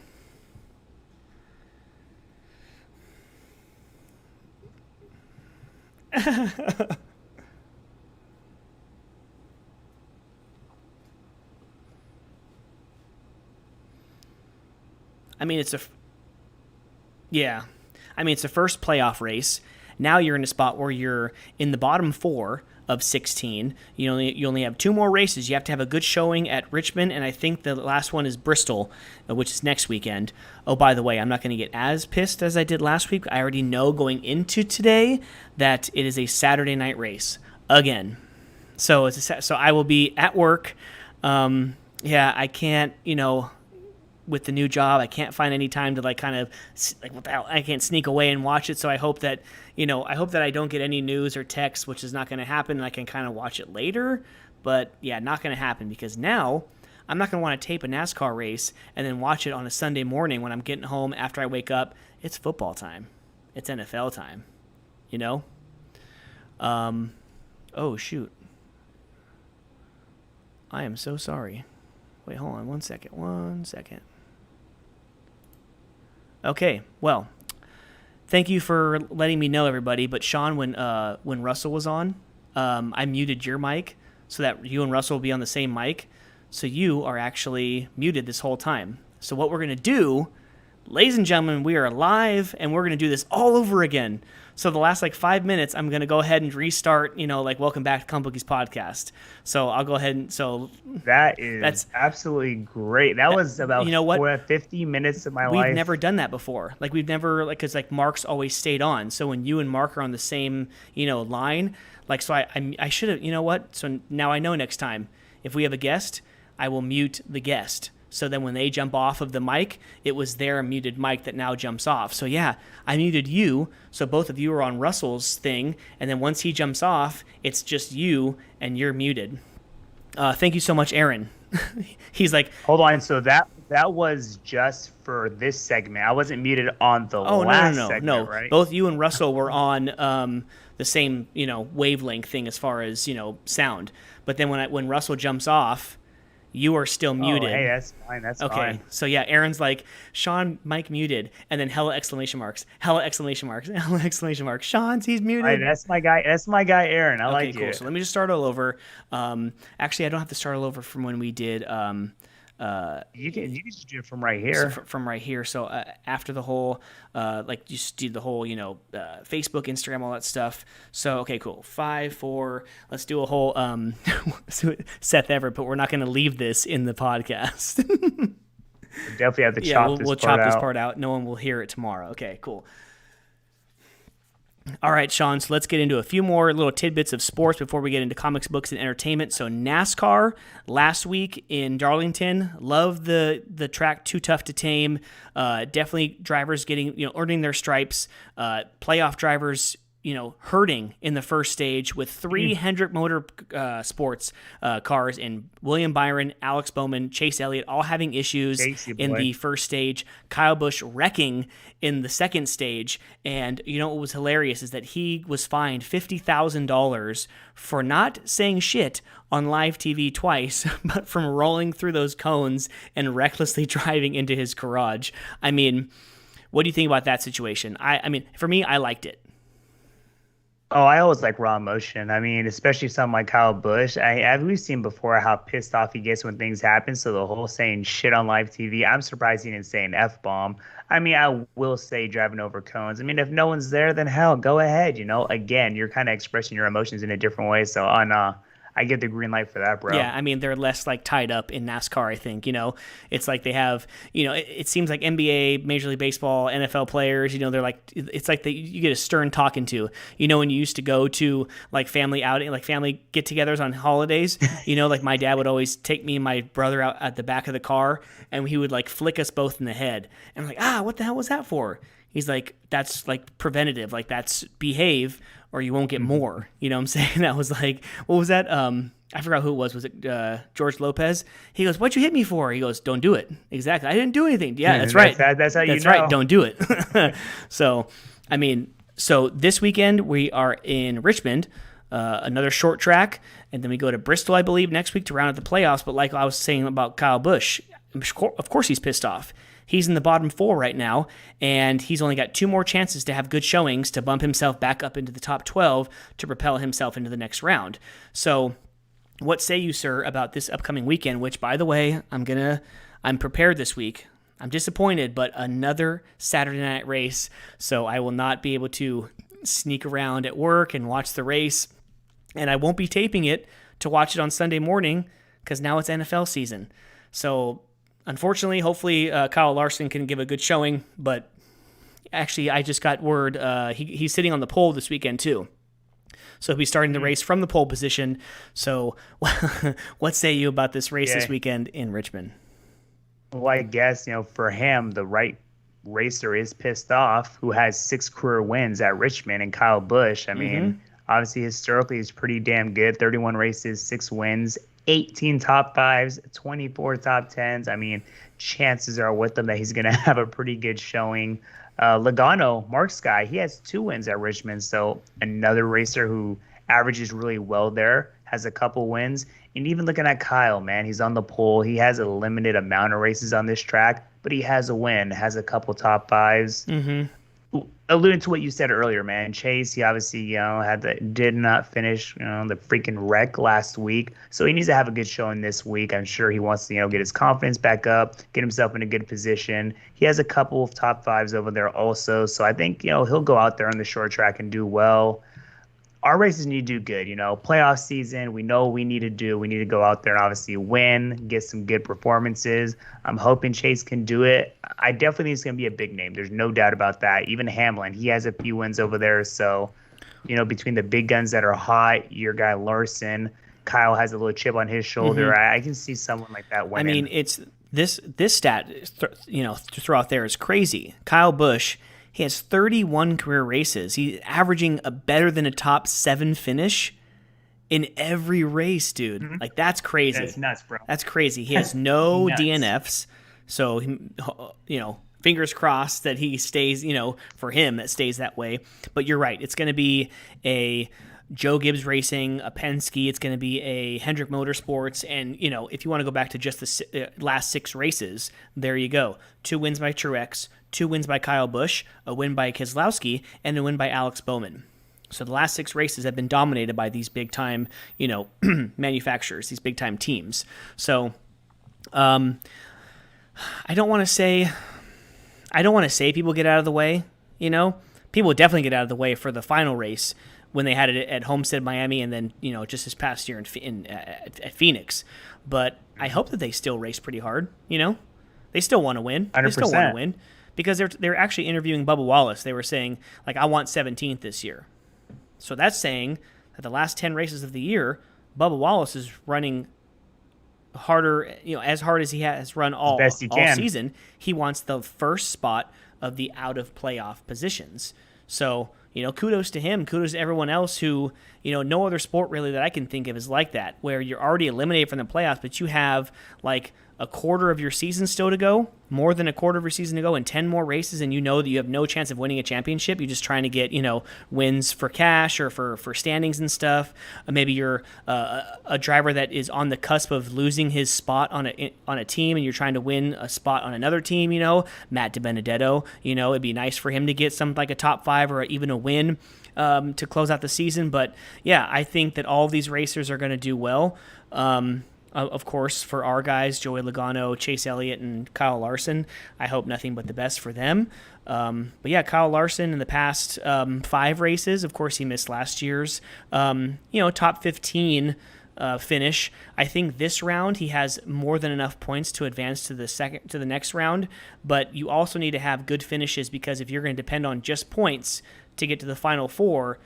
I mean, it's the first playoff race. Now you're in a spot where you're in the bottom 4 of 16. You only have 2 more races. You have to have a good showing at Richmond, and I think the last one is Bristol, which is next weekend. Oh, by the way, I'm not going to get as pissed as I did last week. I already know going into today that it is a Saturday night race again. So I will be at work. I can't, with the new job, I can't find any time to what the hell, I can't sneak away and watch it. So I hope that, I don't get any news or text, which is not going to happen, and I can kind of watch it later. But yeah, not going to happen, because now I'm not going to want to tape a NASCAR race and then watch it on a Sunday morning when I'm getting home after I wake up. It's football time. It's NFL time, Oh, shoot. I am so sorry. Wait, hold on 1 second. Okay, well, thank you for letting me know, everybody. But Sean, when Russell was on, I muted your mic so that you and Russell will be on the same mic. So you are actually muted this whole time. So what we're going to do, ladies and gentlemen, we are live, and we're going to do this all over again. So the last 5 minutes, I'm going to go ahead and restart, welcome back to Comic Bookies podcast. So I'll go ahead and that's absolutely great. That was about 50 minutes of my life. We've never done that before. We've never, because Mark's always stayed on. So when you and Mark are on the same, line, so I should have, what? So now I know next time if we have a guest, I will mute the guest. So then when they jump off of the mic, it was their muted mic that now jumps off. So yeah, I muted you, so both of you are on Russell's thing, and then once he jumps off, it's just you, and you're muted. Thank you so much, Aaron. He's like... Hold on, so that was just for this segment. I wasn't muted on the last segment, no. Right? Both you and Russell were on the same, wavelength thing as far as, sound. But then when Russell jumps off... You are still muted. Oh, hey, that's fine. That's okay. fine. So yeah, Aaron's like, Sean, mic muted, and then hella exclamation marks, hella exclamation marks, hella exclamation marks. Sean's, he's muted. Right, that's my guy. That's my guy, Aaron. I like cool. it. So let me just start all over. Actually, I don't have to start all over from when we did. You can just do it from right here. So from right here. So after the whole, you just do the whole, Facebook, Instagram, all that stuff. So okay, cool. 5, 4. Let's do a whole Seth Everett, but we're not going to leave this in the podcast. We definitely have to chop this part out. We'll chop this part out. No one will hear it tomorrow. Okay, cool. All right, Sean, so let's get into a few more little tidbits of sports before we get into comics, books, and entertainment. So NASCAR last week in Darlington, loved the track, too tough to tame. Definitely drivers getting, earning their stripes. Playoff drivers, hurting in the first stage with 3 Hendrick Motor Sports cars in William Byron, Alex Bowman, Chase Elliott, all having issues in the first stage. Kyle Busch wrecking in the second stage. And what was hilarious is that he was fined $50,000 for not saying shit on live TV twice, but from rolling through those cones and recklessly driving into his garage. I mean, what do you think about that situation? I mean, for me, I liked it. Oh, I always like raw emotion. I mean, especially something like Kyle Busch. We've seen before how pissed off he gets when things happen. So the whole saying shit on live TV, I'm surprised he didn't say an F-bomb. I mean, I will say driving over cones. I mean, if no one's there, then hell, go ahead. Again, you're kind of expressing your emotions in a different way. So I get the green light for that, bro. Yeah, I mean, they're less tied up in NASCAR, I think. It's like they have, it seems like NBA, Major League Baseball, NFL players, they're like, it's like you get a stern talking to. When you used to go to family outing, family get-togethers on holidays, like my dad would always take me and my brother out at the back of the car, and he would flick us both in the head. And I'm like, what the hell was that for? He's like, that's preventative, that's behave or you won't get more. You know what I'm saying? That was what was that? I forgot who it was. Was it George Lopez? He goes, what'd you hit me for? He goes, don't do it. Exactly. I didn't do anything. Yeah, that's right. That's how you know. That's right. Don't do it. So this weekend we are in Richmond, another short track, and then we go to Bristol, I believe, next week to round out the playoffs. But like I was saying about Kyle Busch, of course he's pissed off. He's in the bottom 4 right now, and he's only got 2 more chances to have good showings to bump himself back up into the top 12 to propel himself into the next round. So what say you, sir, about this upcoming weekend, which, by the way, I'm prepared this week. I'm disappointed, but another Saturday night race, so I will not be able to sneak around at work and watch the race, and I won't be taping it to watch it on Sunday morning because now it's NFL season. So unfortunately, hopefully Kyle Larson can give a good showing, but actually I just got word he's sitting on the pole this weekend too. So he'll be starting the race from the pole position. So what say you about this race this weekend in Richmond? Well, I guess, for him, the right racer is pissed off, who has 6 career wins at Richmond, and Kyle Busch. I mean, obviously, historically, he's pretty damn good. 31 races, 6 wins, 18 top 5s, 24 top 10s. I mean, chances are with him that he's going to have a pretty good showing. Logano, Mark Sky, he has 2 wins at Richmond. So another racer who averages really well there, has a couple wins. And even looking at Kyle, man, he's on the pole. He has a limited amount of races on this track, but he has a win, has a couple top 5s. Alluding to what you said earlier, man, Chase, he obviously, did not finish, the freaking wreck last week. So he needs to have a good showing this week. I'm sure he wants to, get his confidence back up, get himself in a good position. He has a couple of top 5s over there also. So I think, he'll go out there on the short track and do well. Our races need to do good, playoff season. We know what we need to do. We need to go out there and obviously win, get some good performances. I'm hoping Chase can do it. I definitely think it's going to be a big name. There's no doubt about that. Even Hamlin, he has a few wins over there. So, between the big guns that are hot, your guy Larson, Kyle has a little chip on his shoulder. I can see someone like that winning. I mean, it's this stat, to throw out there is crazy. Kyle Busch, he has 31 career races. He's averaging a better than a top 7 finish in every race, dude. That's crazy. That's nuts, bro. That's crazy. He has no DNFs. So, fingers crossed that he stays, for him, that stays that way. But you're right. It's going to be a Joe Gibbs Racing, a Penske. It's going to be a Hendrick Motorsports. And, if you want to go back to just the last 6 races, there you go. 2 wins by Truex, 2 wins by Kyle Busch, a win by Keselowski, and a win by Alex Bowman. So the last 6 races have been dominated by these big-time, manufacturers, these big-time teams. So I don't want to say people get out of the way, People definitely get out of the way for the final race when they had it at Homestead, Miami, and then, just this past year at Phoenix. But I hope that they still race pretty hard, They still want to win. 100%. They still want to win. because they're actually interviewing Bubba Wallace. They were saying, like, I want 17th this year. So that's saying that the last 10 races of the year, Bubba Wallace is running harder, as hard as he has run all season. He wants the first spot of the out of playoff positions. So, kudos to him. Kudos to everyone else who, no other sport really that I can think of is like that, where you're already eliminated from the playoffs, but you have like a quarter of your season still to go, more than a quarter of your season to go, and 10 more races, and that you have no chance of winning a championship. You're just trying to get, wins for cash or for standings and stuff. Maybe you're a driver that is on the cusp of losing his spot on a team, and you're trying to win a spot on another team. Matt DiBenedetto. It'd be nice for him to get something like a top 5 or even a win to close out the season. But yeah, I think that all of these racers are going to do well. Of course, for our guys, Joey Logano, Chase Elliott, and Kyle Larson, I hope nothing but the best for them. But yeah, Kyle Larson in the past 5 races, of course, he missed last year's, top 15 finish. I think this round he has more than enough points to advance to the next round. But you also need to have good finishes, because if you're going to depend on just points to get to the Final Four,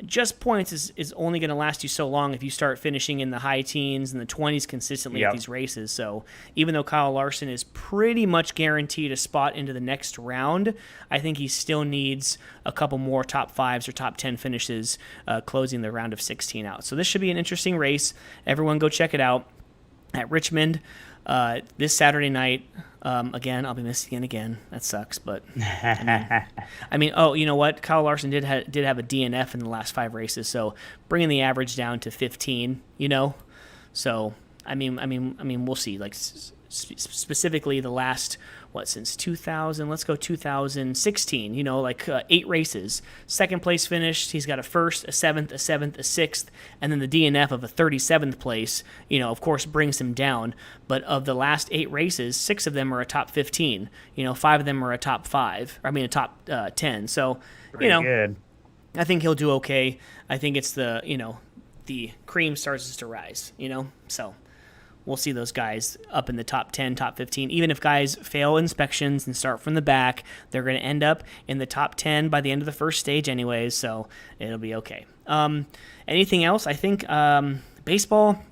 just points is only going to last you so long if you start finishing in the high teens and the 20s consistently at these races. So even though Kyle Larson is pretty much guaranteed a spot into the next round, I think he still needs a couple more top 5s or top 10 finishes closing the round of 16 out. So this should be an interesting race. Everyone go check it out at Richmond this Saturday night. Again, I'll be missing it again. That sucks, but I mean, oh, you know what? Kyle Larson did have a DNF in the last 5 races, so bringing the average down to 15. So I mean, we'll see. Like specifically the last since 2000? Let's go 2016. 8 races. Second place finished. He's got a first, a 7th, a 7th, a 6th, and then the DNF of a 37th place. Of course, brings him down. But of the last 8 races, 6 of them are a top 15. 5 of them are a top 5. A top 10. So Pretty good. I think he'll do okay. I think it's the cream starts to rise. So. We'll see those guys up in the top 10, top 15. Even if guys fail inspections and start from the back, they're going to end up in the top 10 by the end of the first stage anyways, so it'll be okay. Anything else? I think baseball,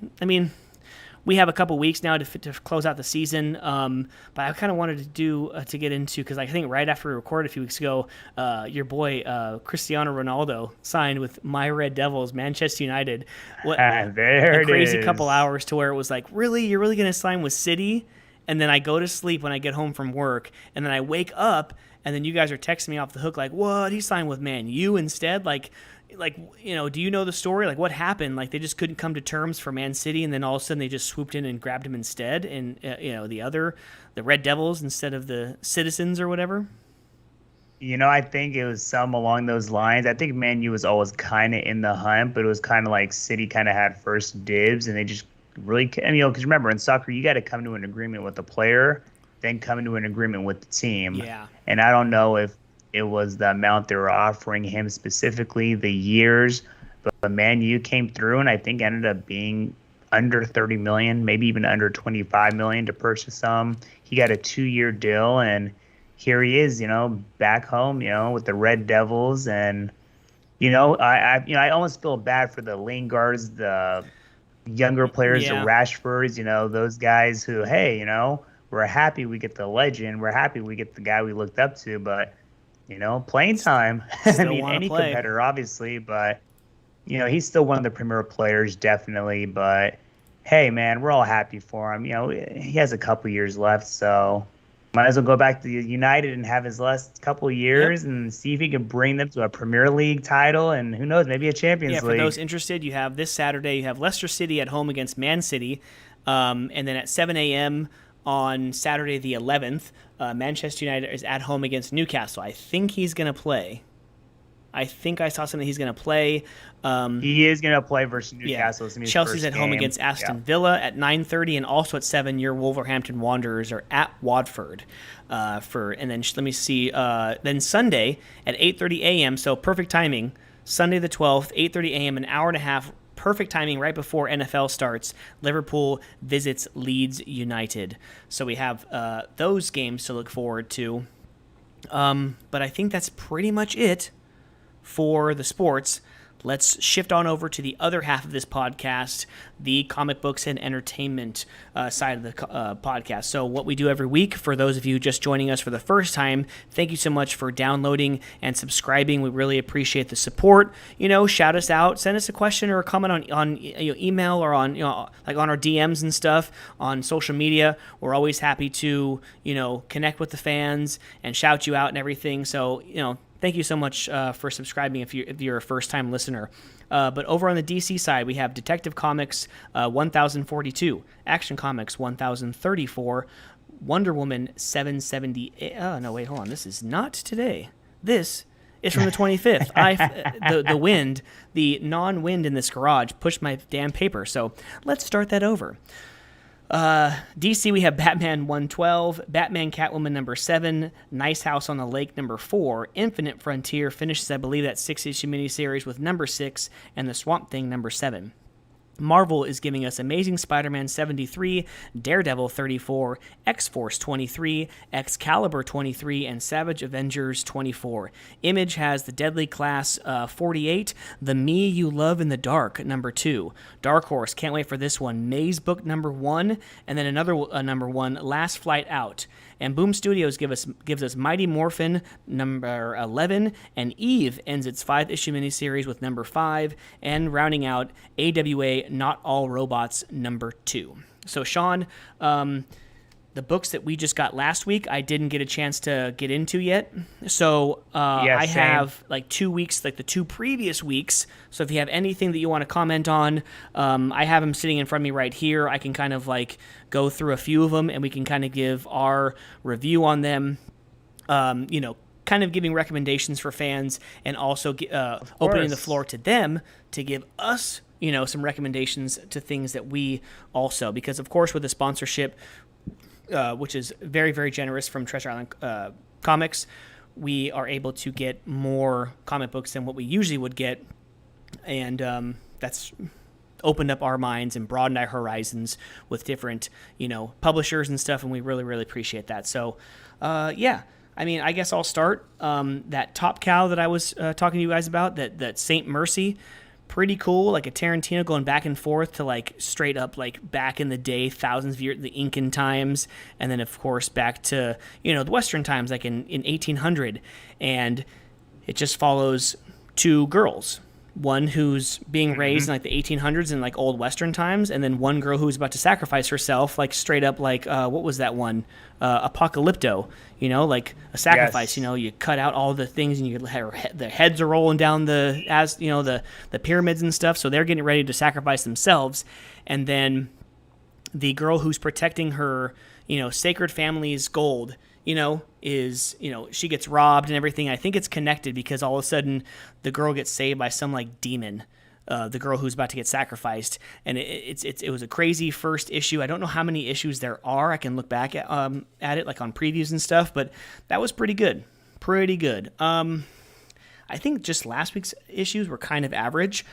we have a couple weeks now to close out the season, but I kind of wanted to get into, because I think right after we recorded a few weeks ago, your boy Cristiano Ronaldo signed with my Red Devils, Manchester United. There a crazy couple hours to where it was like, really? You're really going to sign with City? And then I go to sleep when I get home from work, and then I wake up, and then you guys are texting me off the hook like, what? He signed with Man U instead? Do you know the story? Like, what happened? Like, they just couldn't come to terms for Man City, and then all of a sudden they just swooped in and grabbed him instead, and the Red Devils instead of the Citizens or whatever. I think it was some along those lines. I think Man U was always kind of in the hunt, but it was kind of like City kind of had first dibs, and they just really, because remember, in soccer, you got to come to an agreement with the player, then come to an agreement with the team. Yeah. And I don't know if it was the amount they were offering him specifically, the years, but Man U came through, and I think ended up being under $30 million, maybe even under $25 million to purchase him. He got a 2-year deal, and here he is, back home, with the Red Devils, and I almost feel bad for the Lingards, the younger players, the Rashfords, those guys who, hey, we're happy we get the legend, we're happy we get the guy we looked up to, but playing time. Any competitor, obviously, but he's still one of the premier players, definitely. But hey, man, we're all happy for him. He has a couple years left, so might as well go back to United and have his last couple years and see if he can bring them to a Premier League title, and who knows, maybe a Champions League. For those interested, you have this Saturday, you have Leicester City at home against Man City, and then at 7 a.m. on Saturday the 11th, Manchester United is at home against Newcastle. I think he's going to play. I think I saw something he's going to play. He is going to play versus Newcastle. Yeah. Chelsea's at home against Aston Villa at 9:30, and also at 7, your Wolverhampton Wanderers are at Watford. And then let me see. Then Sunday at 8:30 a.m. So perfect timing. Sunday the 12th, 8:30 a.m. An hour and a half. Perfect timing right before NFL starts. Liverpool visits Leeds United. So we have those games to look forward to. But I think that's pretty much it for the sports. Let's shift on over to the other half of this podcast, the comic books and entertainment side of the podcast. So what we do every week, for those of you just joining us for the first time, thank you so much for downloading and subscribing. We really appreciate the support. Shout us out, send us a question or a comment on email or on like on our DMs and stuff on social media. We're always happy to connect with the fans and shout you out and everything. So thank you so much for subscribing if you're a first-time listener. But over on the DC side, we have Detective Comics 1042, Action Comics 1034, Wonder Woman 770. No, wait, hold on. This is not today. This is from the 25th. The wind, the non-wind in this garage pushed my damn paper. So let's start that over. DC, we have Batman 112, Batman Catwoman number 7, Nice House on the Lake number 4, Infinite Frontier finishes, I believe, that 6-issue miniseries with number 6, and the Swamp Thing number 7. Marvel is giving us Amazing Spider-Man 73, Daredevil 34, X-Force 23, Excalibur 23, and Savage Avengers 24. Image has The Deadly Class 48, The Me You Love in the Dark number 2. Dark Horse, can't wait for this one, Maze Book number 1, and then another number 1, Last Flight Out. And Boom Studios gives us Mighty Morphin number 11, and Eve ends its 5-issue miniseries with number 5, and rounding out AWA Not All Robots number 2. So Sean, the books that we just got last week, I didn't get a chance to get into yet. So I have like 2 weeks, like the 2 previous weeks. So if you have anything that you want to comment on, I have them sitting in front of me right here. I can kind of like go through a few of them and we can kind of give our review on them, kind of giving recommendations for fans and also opening the floor to them to give us, some recommendations to things that we also, because of course with the sponsorship, which is very, very generous from Treasure Island Comics, we are able to get more comic books than what we usually would get, and that's opened up our minds and broadened our horizons with different, publishers and stuff, and we really, really appreciate that. So, yeah. I mean, I guess I'll start. That Top Cow that I was talking to you guys about, that Saint Mercy, pretty cool, like a Tarantino going back and forth to like straight up like back in the day, thousands of years, the Incan times, and then of course back to the Western times, like in 1800, and it just follows 2 girls, one who's being raised in like the 1800s in like old Western times, and then one girl who's about to sacrifice herself, like straight up like what was that one, Apocalypto, like a sacrifice. Yes. You cut out all the things and the heads are rolling down the pyramids and stuff, so they're getting ready to sacrifice themselves, and then the girl who's protecting her sacred family's gold is, she gets robbed and everything. I think it's connected because all of a sudden the girl gets saved by some like demon, the girl who's about to get sacrificed. And it was a crazy first issue. I don't know how many issues there are. I can look back at it like on previews and stuff, but that was pretty good. Pretty good. I think just last week's issues were kind of average.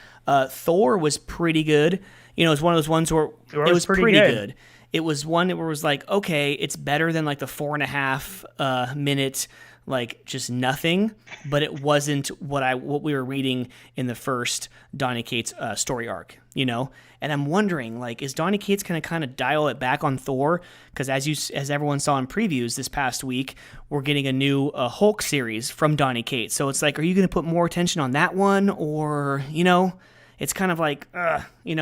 Thor was pretty good. It was one of those ones where it was pretty good. It was one where it was like, okay, it's better than like the 4.5 minute, like just nothing, but it wasn't what we were reading in the first Donny Cates story arc, And I'm wondering, like, is Donny Cates going to kind of dial it back on Thor? Because as everyone saw in previews this past week, we're getting a new Hulk series from Donny Cates. So it's like, are you going to put more attention on that one, or it's kind of like,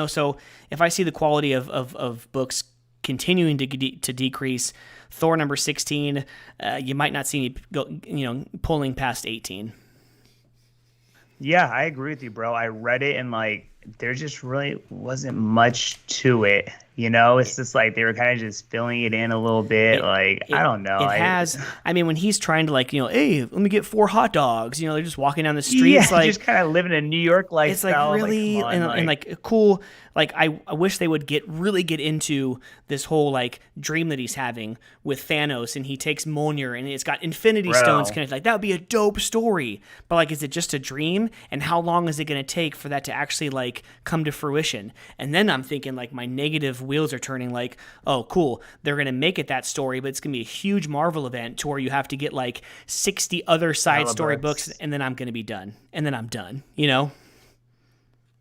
So if I see the quality of books continuing to decrease, Thor number 16, you might not see me go, pulling past 18. Yeah, I agree with you, bro. I read it and like there just really wasn't much to it. It's just like they were kind of just filling it in a little bit. I don't know. When he's trying to like, hey, let me get 4 hot dogs. They're just walking down the street. Yeah, like, just kind of living a New York lifestyle. It's like really, and like cool. Like I wish they would really get into this whole like dream that he's having with Thanos, and he takes Mjolnir, and it's got Infinity Stones connected. Like that would be a dope story. But like, is it just a dream? And how long is it going to take for that to actually like like come to fruition. And then I'm thinking like my negative wheels are turning like, oh, cool, they're going to make it that story, but it's going to be a huge Marvel event to where you have to get like 60 other side story books, and then I'm going to be done. And then I'm done, you know?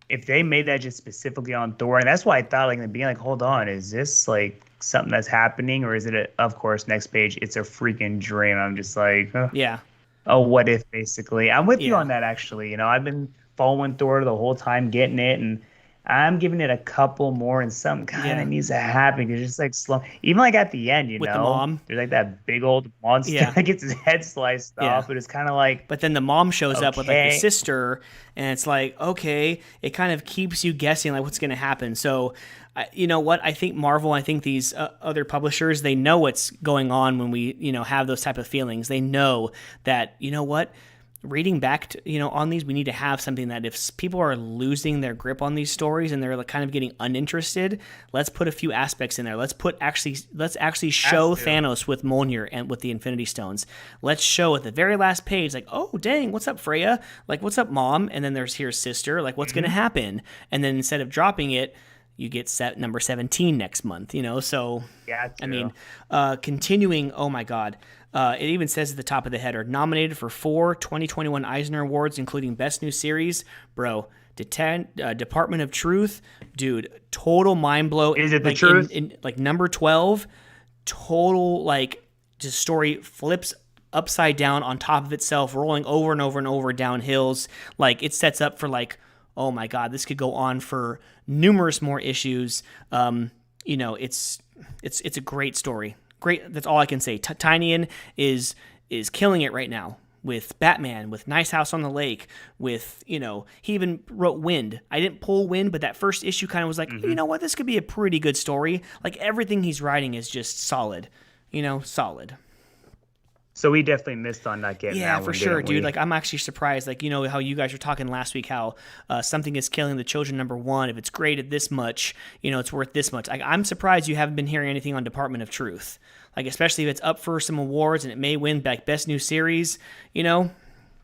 If they made that just specifically on Thor, and that's why I thought like in the beginning, like, hold on, is this like something that's happening, or is it of course, next page, it's a freaking dream? I'm just like, what if, basically. I'm with you on that, actually. You know, I've been following Thor the whole time, getting it, and I'm giving it a couple more, and something kind of needs to happen. Because it's just like slow. Even like at the end, with the mom, there's like that big old monster that gets his head sliced off, but it's kind of like. But then the mom shows up with like the sister, and it's like, okay, it kind of keeps you guessing like what's going to happen. So, you know what? I think Marvel, I think these other publishers, they know what's going on when we, you know, have those type of feelings. They know that, you know what? Reading back to, you know, on these, we need to have something that if people are losing their grip on these stories and they're like kind of getting uninterested, let's put a few aspects in there. Let's actually show Thanos with Mjolnir and with the Infinity Stones. Let's show at the very last page, like, oh dang, what's up, Freya? Like, what's up, Mom? And then here's Sister. Like, what's going to happen? And then instead of dropping it, you get set number 17 next month, you know? So, I mean, continuing, oh my God. It even says at the top of the header, nominated for 4 2021 Eisner Awards, including Best New Series. Bro, Department of Truth, dude, total mind blow. Is it the like, truth? In like number 12, total like just story flips upside down on top of itself, rolling over and over and over down hills. Like it sets up for like, oh my God, this could go on for numerous more issues. You know, it's a great story. Great. That's all I can say. Tynion is killing it right now with Batman, with Nice House on the Lake, with, you know, he even wrote Wind. I didn't pull Wind, but that first issue kind of was like, you know what, this could be a pretty good story. Like everything he's writing is just solid, you know, solid. So we definitely missed on not getting that one, for sure, dude. Like I'm actually surprised. Like, you know how you guys were talking last week, how Something is Killing the Children #1. If it's graded this much, you know, it's worth this much. I'm surprised you haven't been hearing anything on Department of Truth. Like especially if it's up for some awards and it may win like Best New Series, you know.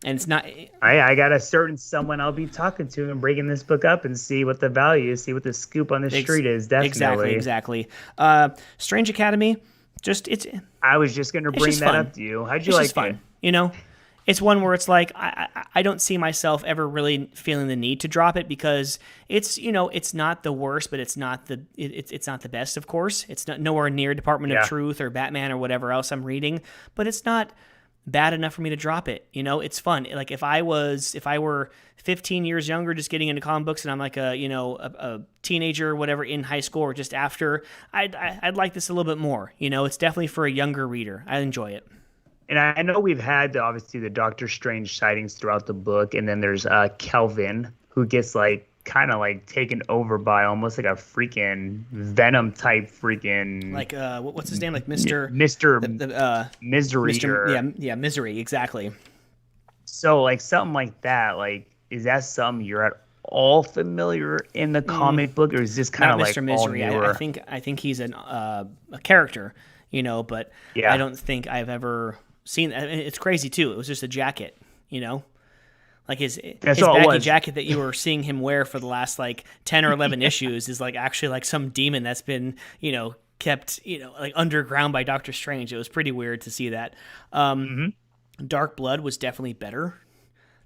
And it's not. I got a certain someone I'll be talking to and breaking this book up and see what the value is, see what the scoop on the street is. Definitely, exactly. Strange Academy. I was just going to bring that up to you. How'd you like it? You know, it's one where it's like I don't see myself ever really feeling the need to drop it because it's, you know, it's not the worst, but it's not the best. Of course, it's not nowhere near Department of Truth or Batman or whatever else I'm reading, but it's not bad enough for me to drop it. You know, it's fun. Like if I were 15 years younger, just getting into comic books, and I'm like a teenager or whatever in high school or just after, I'd like this a little bit more. You know, it's definitely for a younger reader. I enjoy it. And I know we've had obviously the Doctor Strange sightings throughout the book, and then there's Kelvin who gets like kind of like taken over by almost like a freaking Venom type freaking like what's his name, like Mr. Misery. Misery, exactly. So like something like that, like is that something you're at all familiar in the comic book, or is this kind of like Mr. Misery? I think he's a character, you know, but I don't think I've ever seen. It's crazy too. It was just a jacket, you know. Like his baggy jacket that you were seeing him wear for the last like 10 or 11 issues is like actually like some demon that's been, you know, kept, you know, like underground by Doctor Strange. It was pretty weird to see that. Dark Blood was definitely better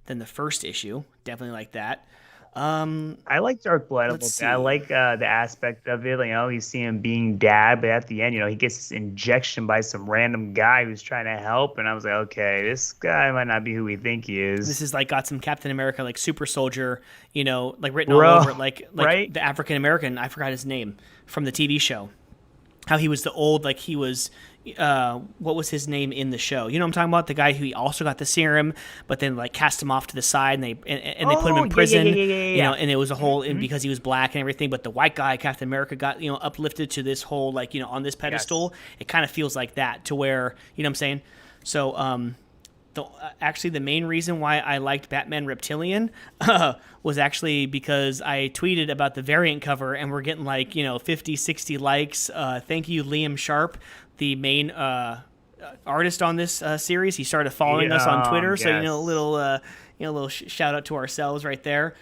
than the first issue. Definitely like that. I like Dark Blood. I like the aspect of it. Like, you know, you see him being dad, but at the end, you know, he gets this injection by some random guy who's trying to help, and I was like, okay, this guy might not be who we think he is. This is like got some Captain America, like super soldier, you know, like written all over it, like right? The African American. I forgot his name from the TV show. How he was the old, like he was, what was his name in the show? You know what I'm talking about? The guy who also got the serum, but then like cast him off to the side and they put him in prison. You know, and it was a whole because he was black and everything. But the white guy, Captain America, got, you know, uplifted to this whole, like, you know, on this pedestal. Yes. It kind of feels like that, to where, you know what I'm saying? So actually the main reason why I liked Batman Reptilian was actually because I tweeted about the variant cover and we're getting like, you know, 50, 60 likes. Thank you, Liam Sharp, the main artist on this series. He started following us on Twitter. Yes. So, you know, a little, a little shout out to ourselves right there.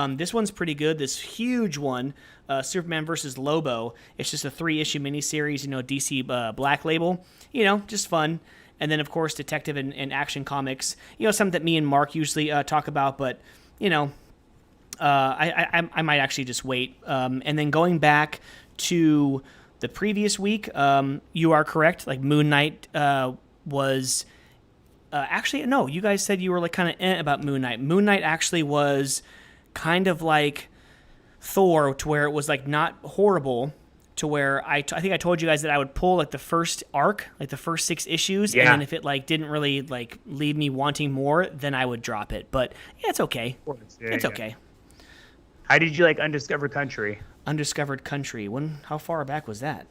This one's pretty good. This huge one, Superman versus Lobo. It's just a 3-issue miniseries, DC Black Label. Just fun. And then, of course, Detective and Action Comics. Something that me and Mark usually talk about, but, I might actually just wait. And then going back to the previous week, you are correct. Like, Moon Knight was... actually, no, you guys said you were like kind of about Moon Knight. Moon Knight actually was kind of like Thor, to where it was like not horrible, to where I think I told you guys that I would pull like the first arc, like the first 6 issues, and then if it like didn't really like leave me wanting more, then I would drop it. But yeah, it's okay. It's okay. How did you like Undiscovered Country? Undiscovered Country. How far back was that?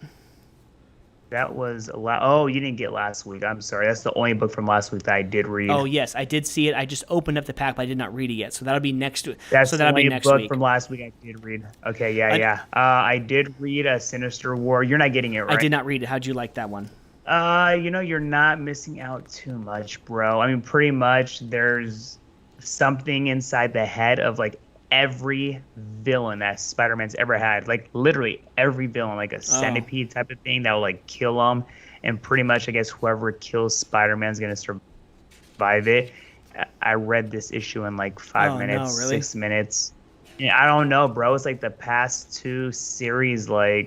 That was oh, you didn't get last week. I'm sorry. That's the only book from last week that I did read. Oh yes, I did see it. I just opened up the pack, but I did not read it yet. So that'll be next week. That's so the only book from last week I did read. Okay, yeah. I did read a Sinister War. You're not getting it, right? I did not read it. How'd you like that one? You're not missing out too much, bro. I mean, pretty much there's something inside the head of like every villain that Spider-Man's ever had, like literally every villain, like a centipede type of thing that will like kill him, and pretty much I guess whoever kills Spider-Man's gonna survive it. I read this issue in like 5 minutes, 6 minutes. Yeah, I don't know, bro. It's like the past 2 series, or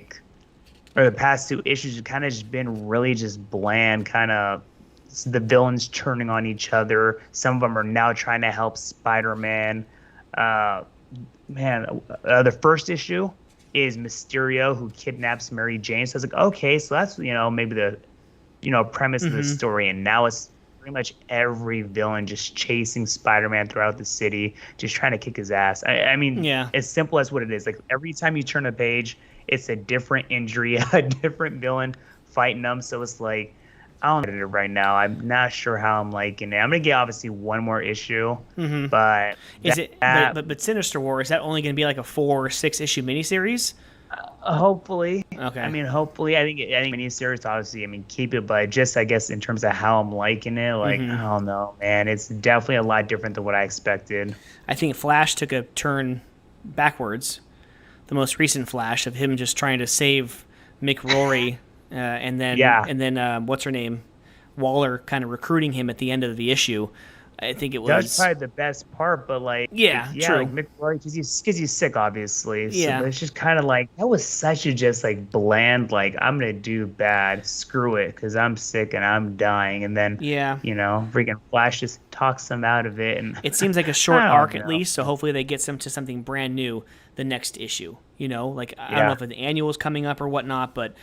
the past 2 issues have kind of just been really just bland, kind of the villains turning on each other. Some of them are now trying to help Spider-Man. The first issue is Mysterio, who kidnaps Mary Jane. So I was like, okay, so that's maybe the premise of the story, and now it's pretty much every villain just chasing Spider-Man throughout the city, just trying to kick his ass. I mean, as simple as what it is. Like every time you turn a page, it's a different injury, a different villain fighting them. So it's like, I don't know it right now. I'm not sure how I'm liking it. I'm gonna get obviously one more issue, but but Sinister War, is that only gonna be like a 4 or 6 issue miniseries? Hopefully. Okay. I mean, hopefully. I think miniseries, obviously. I mean, keep it, but just I guess in terms of how I'm liking it, like I don't know, man. It's definitely a lot different than what I expected. I think Flash took a turn backwards. The most recent Flash of him just trying to save Mick Rory. And then what's her name? Waller kind of recruiting him at the end of the issue. I think it was. That's probably the best part, but true. Like Mick Rory, because he's sick, obviously. Yeah. So it's just kind of like, that was such a just like bland, like, I'm going to do bad, screw it, because I'm sick and I'm dying. And then, freaking Flash just talks them out of it. And it seems like a short arc at least, so hopefully they get them to something brand new the next issue. I don't know if an annual is coming up or whatnot, but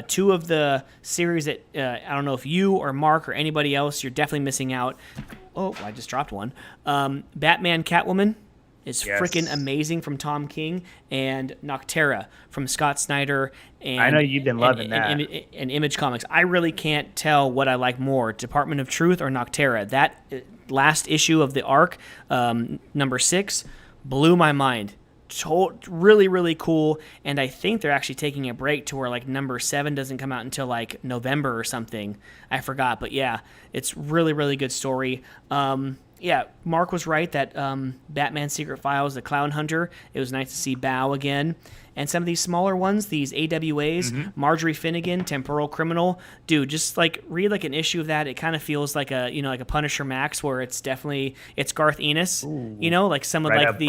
2 of the series that I don't know if you or Mark or anybody else, you're definitely missing out. Oh, I just dropped one. Batman Catwoman is freaking amazing from Tom King, and Noctera from Scott Snyder. And I know you've been loving that. And Image Comics. I really can't tell what I like more, Department of Truth or Noctera. That last issue of the arc, number 6, blew my mind. Really, really cool, and I think they're actually taking a break to where like number 7 doesn't come out until like November or something. I forgot, but yeah, it's really, really good story. Mark was right that Batman Secret Files, The Clown Hunter, it was nice to see Bao again. And some of these smaller ones, these AWAs, Marjorie Finnegan, Temporal Criminal, dude, just like read like an issue of that. It kind of feels like a like a Punisher Max, where it's Garth Ennis, like some of like the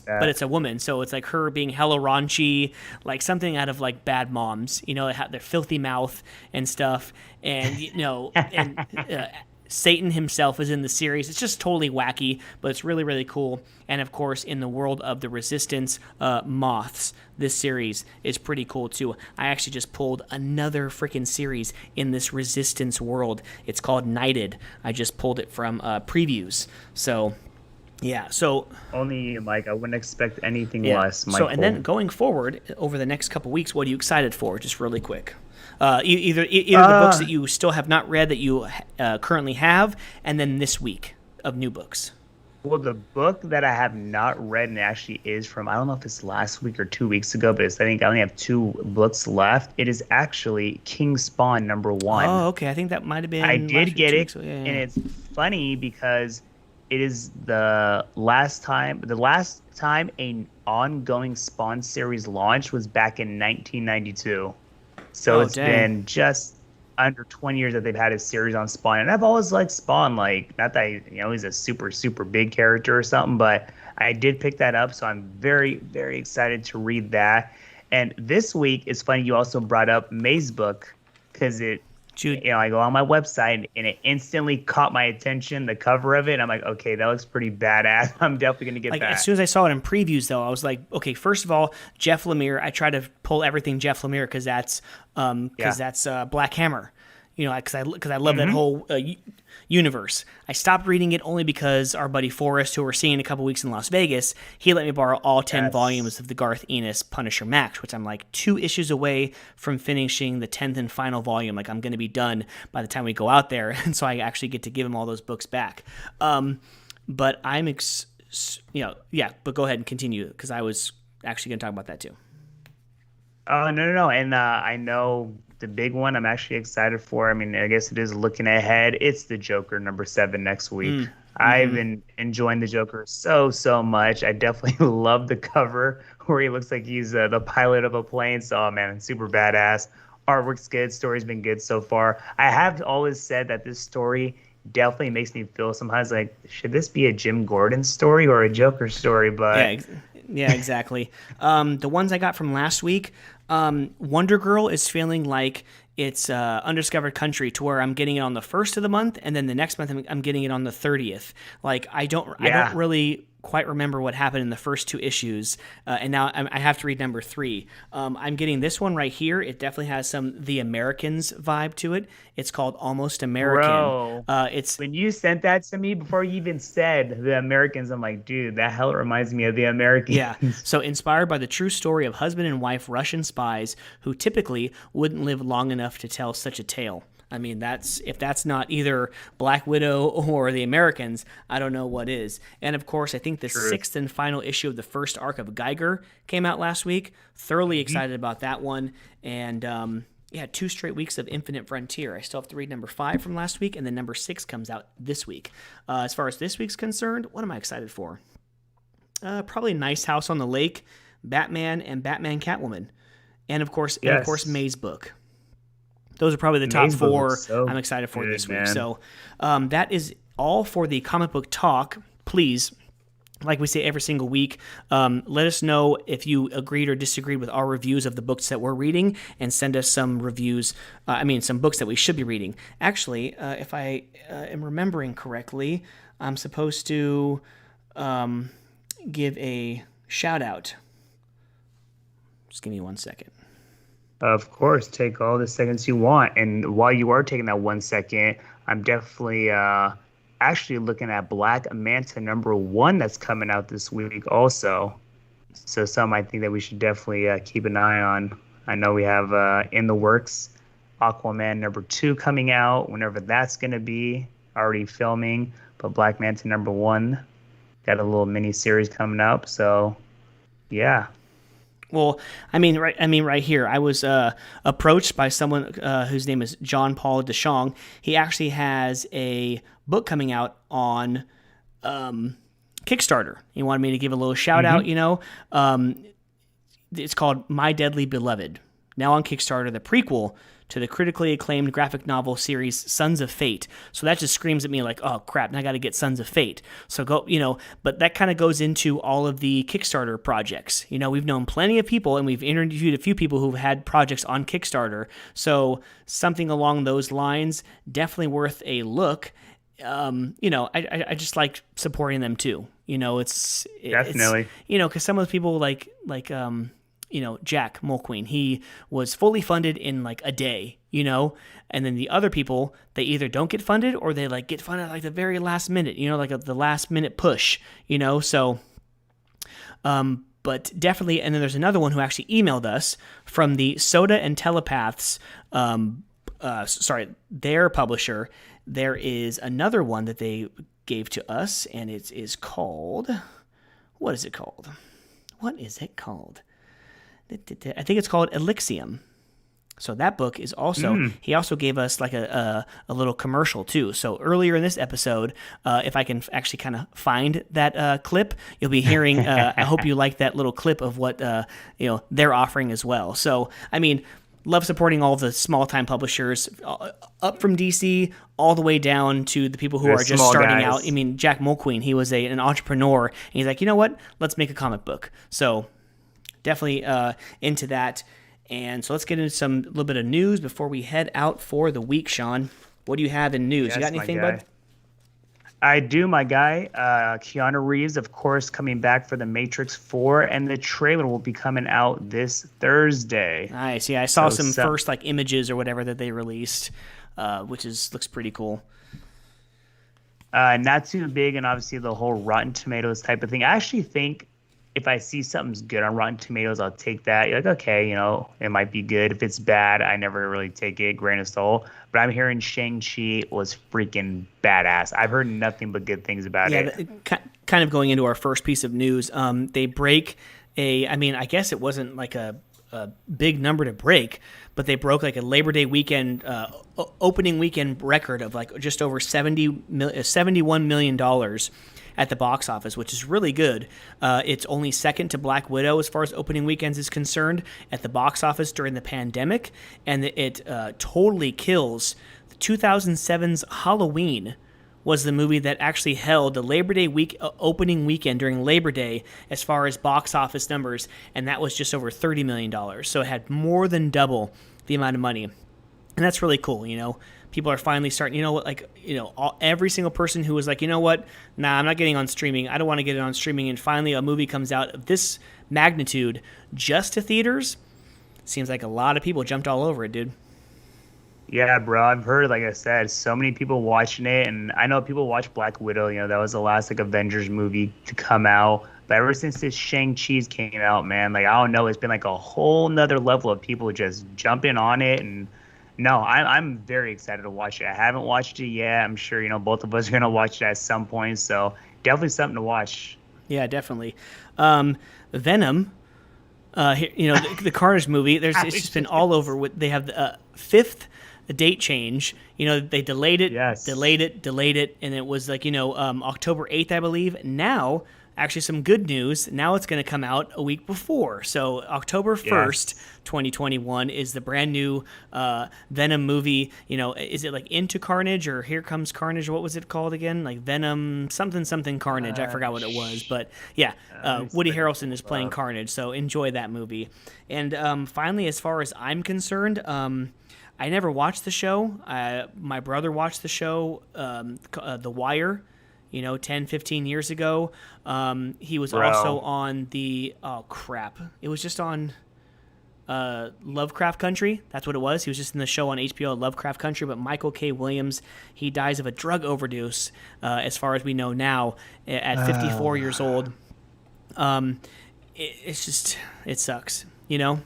but it's a woman, so it's like her being hella raunchy, like something out of like Bad Moms, they have their filthy mouth and stuff, and Satan himself is in the series. It's just totally wacky, but it's really, really cool. And of course, in the world of the Resistance moths, this series is pretty cool too. I actually just pulled another freaking series in this Resistance world. It's called Knighted. I just pulled it from previews. So yeah, so only you, Mike. I wouldn't expect anything less, Michael. So, and then going forward over the next couple weeks, what are you excited for? Just really quick. Either the books that you still have not read that you currently have, and then this week of new books. Well, the book that I have not read and actually is from, I don't know if it's last week or 2 weeks ago, but I think I only have 2 books left. It is actually King Spawn #1. Oh, okay. I think that might have been. I did get it, and it's funny because it is the last time an ongoing Spawn series launched was back in 1992. So Oh, it's dang. been just under 20 years that they've had a series on Spawn, and I've always liked Spawn. Like, not that he's a super super big character or something, but I did pick that up, so I'm very very excited to read that. And this week, it's funny you also brought up May's book because Jude, I go on my website and it instantly caught my attention. The cover of it, and I'm like, okay, that looks pretty badass. I'm definitely gonna get like that. as soon as I saw it in previews, though, I was like, okay, first of all, Jeff Lemire. I try to pull everything Jeff Lemire because that's Black Hammer. Because I love that whole universe. I stopped reading it only because our buddy Forrest, who we're seeing in a couple weeks in Las Vegas, he let me borrow all 10 Yes. volumes of the Garth Ennis Punisher Max, which I'm like 2 issues away from finishing the 10th and final volume. Like, I'm going to be done by the time we go out there, and so I actually get to give him all those books back. But I'm, but go ahead and continue, because I was actually going to talk about that too. Oh, no. And I know the big one I'm actually excited for. I mean, I guess it is looking ahead. It's the Joker #7 next week. I've been enjoying the Joker so much. I definitely love the cover where he looks like he's the pilot of a plane. So, man, super badass. Artwork's good. Story's been good so far. I have always said that this story definitely makes me feel sometimes like, should this be a Jim Gordon story or a Joker story? But Yeah, exactly. The ones I got from last week, Wonder Girl is feeling like it's Undiscovered Country, to where I'm getting it on the 1st of the month, and then the next month I'm getting it on the 30th. Like, I don't really quite remember what happened in the first 2 issues, and now I have to read number 3. I'm getting this one right here. It definitely has some The Americans vibe to it. It's called Almost American. Bro, It's when you sent that to me before you even said the Americans, I'm like, dude, that hell reminds me of the Americans. Yeah. So, inspired by the true story of husband and wife Russian spies who typically wouldn't live long enough to tell such a tale. I mean, if that's not either Black Widow or The Americans, I don't know what is. And of course, I think the 6th and final issue of the first arc of Geiger came out last week. Thoroughly excited about that one. And 2 straight weeks of Infinite Frontier. I still have to read number 5 from last week, and then number 6 comes out this week. As far as this week's concerned, what am I excited for? Probably Nice House on the Lake, Batman, and Batman Catwoman. And of course, May's book. Those are probably the top 4 I'm excited for this week. So that is all for the comic book talk. Please, like we say every single week, let us know if you agreed or disagreed with our reviews of the books that we're reading, and send us some reviews, some books that we should be reading. Actually, if I am remembering correctly, I'm supposed to give a shout out. Just give me 1 second. Of course, take all the seconds you want. And while you are taking that 1 second, I'm definitely actually looking at Black Manta #1 that's coming out this week also. So some I think that we should definitely keep an eye on. I know we have in the works Aquaman #2 coming out, whenever that's going to be, already filming. But Black Manta #1 got a little mini series coming up. So, yeah. Well, right here, I was approached by someone whose name is John Paul DeShong. He actually has a book coming out on Kickstarter. He wanted me to give a little shout out. It's called My Deadly Beloved. Now on Kickstarter, the prequel to the critically acclaimed graphic novel series Sons of Fate. So that just screams at me like, oh crap, now I got to get Sons of Fate. So but that kind of goes into all of the Kickstarter projects. We've known plenty of people, and we've interviewed a few people who've had projects on Kickstarter. So something along those lines, definitely worth a look. I just like supporting them too. It's Definitely. Because some of the people like Jack Mulqueen, he was fully funded in like a day, and then the other people, they either don't get funded or they like get funded like the very last minute, like the last minute push, so, but definitely. And then there's another one who actually emailed us from the Soda and Telepaths, their publisher. There is another one that they gave to us, and it is called, what is it called? I think it's called Elixium. So that book is also, he also gave us like a little commercial too. So earlier in this episode, if I can actually kind of find that clip, you'll be hearing, I hope you like that little clip of what, they're offering as well. So, I mean, love supporting all the small time publishers up from DC all the way down to the people who are just starting out. I mean, Jack Mulqueen, he was an entrepreneur, and he's like, you know what? Let's make a comic book. So definitely into that. And so let's get into some little bit of news before we head out for the week, Sean. What do you have in news? You got anything, bud? I do, my guy. Keanu Reeves, of course, coming back for The Matrix 4, and the trailer will be coming out this Thursday. Nice. Yeah, I saw some first images or whatever that they released, which looks pretty cool. Not too big, and obviously the whole Rotten Tomatoes type of thing. I actually think if I see something's good on Rotten Tomatoes, I'll take that. You're like, okay, it might be good. If it's bad, I never really take it, grain of salt. But I'm hearing Shang-Chi was freaking badass. I've heard nothing but good things about it. Kind of going into our first piece of news, they break I guess it wasn't like a big number to break, but they broke like a Labor Day weekend, opening weekend record of like just over $71 million at the box office, which is really good. It's only second to Black Widow as far as opening weekends is concerned at the box office during the pandemic, and it totally kills 2007's Halloween was the movie that actually held the Labor Day opening weekend during Labor Day as far as box office numbers, and that was just over $30 million. So it had more than double the amount of money, and that's really cool, People are finally starting, every single person who was like, I'm not getting on streaming. I don't want to get it on streaming. And finally a movie comes out of this magnitude just to theaters. Seems like a lot of people jumped all over it, dude. Yeah, bro. I've heard, like I said, so many people watching it. And I know people watch Black Widow. That was the last Avengers movie to come out. But ever since this Shang-Chi came out, man, I don't know. It's been like a whole nother level of people just jumping on it. And no, I'm very excited to watch it. I haven't watched it yet. I'm sure, both of us are going to watch it at some point. So definitely something to watch. Yeah, definitely. Venom, the Carnage movie, it's just been all over. They have the fifth date change. They delayed it, delayed it, and it was October 8th, I believe. Now, actually some good news. Now it's going to come out a week before. So October 1st, 2021 is the brand new Venom movie. Is it like Into Carnage or Here Comes Carnage? What was it called again? Like Venom something Carnage. I forgot what it was. But yeah, Woody Harrelson is playing Carnage. So enjoy that movie. And finally, as far as I'm concerned, I never watched the show. My brother watched the show, The Wire, 10, 15 years ago. He was also on the, it was just on Lovecraft Country. That's what it was. He was just in the show on HBO, Lovecraft Country. But Michael K. Williams, he dies of a drug overdose, as far as we know now, at 54 years old. It sucks, You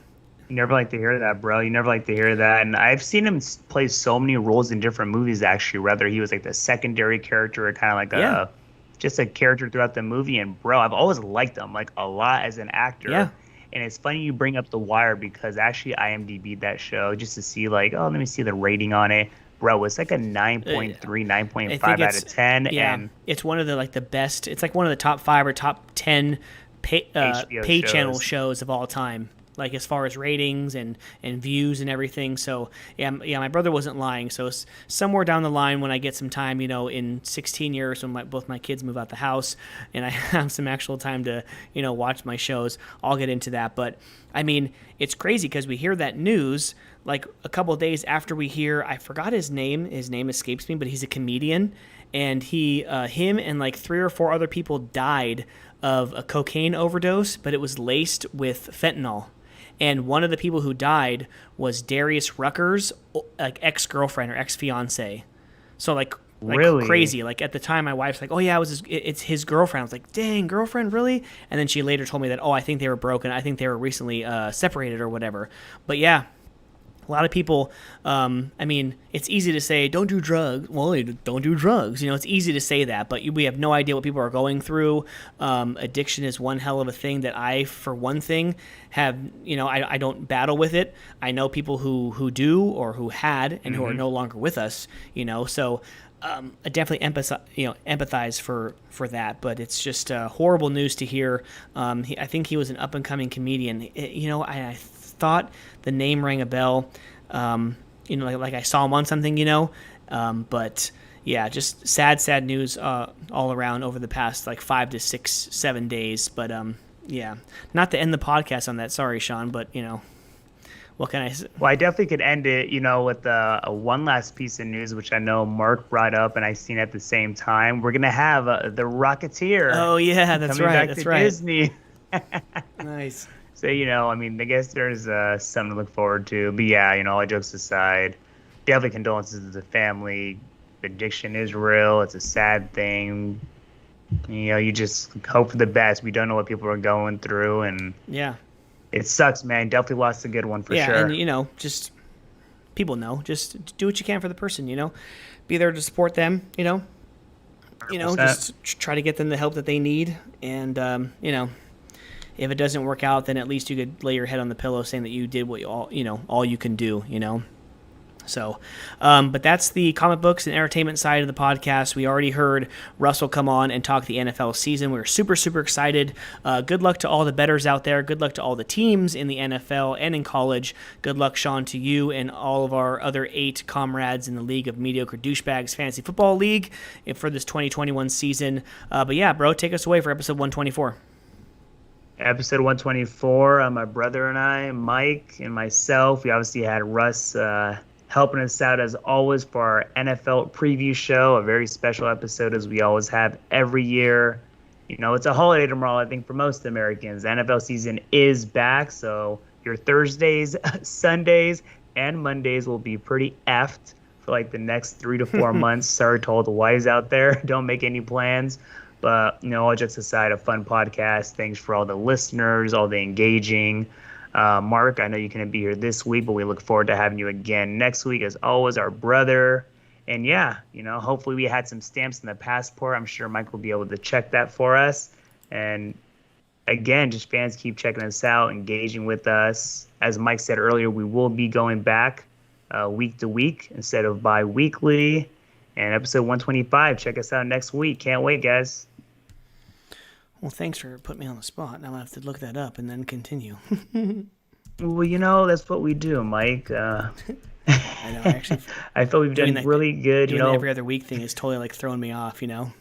never like to hear that, bro. You never like to hear that. And I've seen him play so many roles in different movies, actually. Whether he was like the secondary character or kind of like just a character throughout the movie. And, bro, I've always liked him a lot as an actor. Yeah. And it's funny you bring up The Wire because actually IMDb'd that show just to see let me see the rating on it. Bro, it's like a 9.3, 9.5 out of 10. Yeah, and it's one of the best. It's like one of the top 5 or top 10 pay channel shows of all time. As far as ratings and views and everything. So, yeah, my brother wasn't lying. So somewhere down the line when I get some time, in 16 years when both my kids move out the house and I have some actual time to, watch my shows, I'll get into that. But, I mean, it's crazy because we hear that news a couple of days after we hear, I forgot his name. His name escapes me, but he's a comedian. And him and 3 or 4 other people died of a cocaine overdose, but it was laced with fentanyl. And one of the people who died was Darius Rucker's ex-girlfriend or ex-fiance. So really crazy. At the time, my wife's like, "Oh yeah, it's his girlfriend." I was like, "Dang, girlfriend, really?" And then she later told me that, "Oh, I think they were broken. I think they were recently separated or whatever." But yeah, A lot of people, I mean, it's easy to say, don't do drugs. Well, don't do drugs. You know, it's easy to say that, but we have no idea what people are going through. Addiction is one hell of a thing that I, for one thing, have, you know, I don't battle with it. I know people who do or who had and who are no longer with us, you know, so I definitely empathize for that, but it's just horrible news to hear. I think he was an up-and-coming comedian. You know, I thought the name rang a bell, you know, like I saw him on something, you know, but yeah, just sad news all around over the past like 5 to 6, 7 days. But yeah, not to end the podcast on that. Sorry, Sean, but you know, what can I say? Well, I definitely could end it, you know, with one last piece of news, which I know Mark brought up and I seen at the same time. We're gonna have the Rocketeer. Oh yeah, that's coming right. Back that's to right. Disney. Nice. So, you know, I mean, I guess there's something to look forward to. But yeah, you know, all jokes aside, definitely condolences to the family. Addiction is real. It's a sad thing. You know, you just hope for the best. We don't know what people are going through, and Yeah. it sucks, man. Definitely lost a good one for Yeah, sure. and you know, just people know. Just do what you can for the person. You know, be there to support them. You know, 100%. just try to get them the help that they need, and you know. If it doesn't work out, then at least you could lay your head on the pillow saying that you did what all you can do, you know. So, but that's the comic books and entertainment side of the podcast. We already heard Russell come on and talk the NFL season. We're super, super excited. Good luck to all the bettors out there. Good luck to all the teams in the NFL and in college. Good luck, Sean, to you and all of our other 8 comrades in the League of Mediocre Douchebags Fantasy Football League for this 2021 season. But yeah, bro, take us away for episode 124. Episode 124, my brother and I, Mike and myself, we obviously had Russ helping us out as always for our NFL preview show, a very special episode as we always have every year. You know, it's a holiday tomorrow, I think, for most Americans. The NFL season is back, so your Thursdays, Sundays, and Mondays will be pretty effed for like the next 3 to 4 months. Sorry to all the wives out there. Don't make any plans. But, you know, all jokes aside, a fun podcast. Thanks for all the listeners, all the engaging. Mark, I know you couldn't be here this week, but we look forward to having you again next week. As always, our brother. And, yeah, you know, hopefully we had some stamps in the passport. I'm sure Mike will be able to check that for us. And, again, just fans keep checking us out, engaging with us. As Mike said earlier, we will be going back week to week instead of bi-weekly. And episode 125, check us out next week. Can't wait, guys. Well, thanks for putting me on the spot. Now I have to look that up and then continue. Well, you know, that's what we do, Mike. I know, actually. I feel we've done really good. Doing You know, the every other week thing is totally like throwing me off, you know.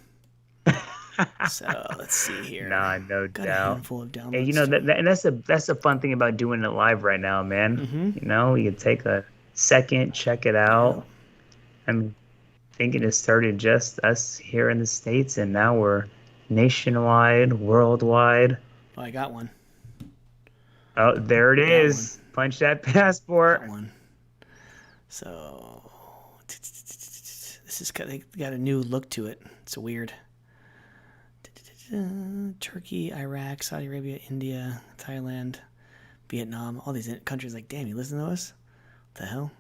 So let's see here. Nah, no Got a doubt. handful of downloads. Hey, you know, and that's the fun thing about doing it live right now, man. Mm-hmm. You know, you can take a second, check it out. I'm thinking it started just us here in the States, and now we're nationwide, worldwide. Oh, I got one. Oh, there it is. Punch that passport. Got one. So this is they got a new look to it. It's weird. Turkey, Iraq, Saudi Arabia, India, Thailand, Vietnam, all these countries. Like, damn, you listen to us? What the hell?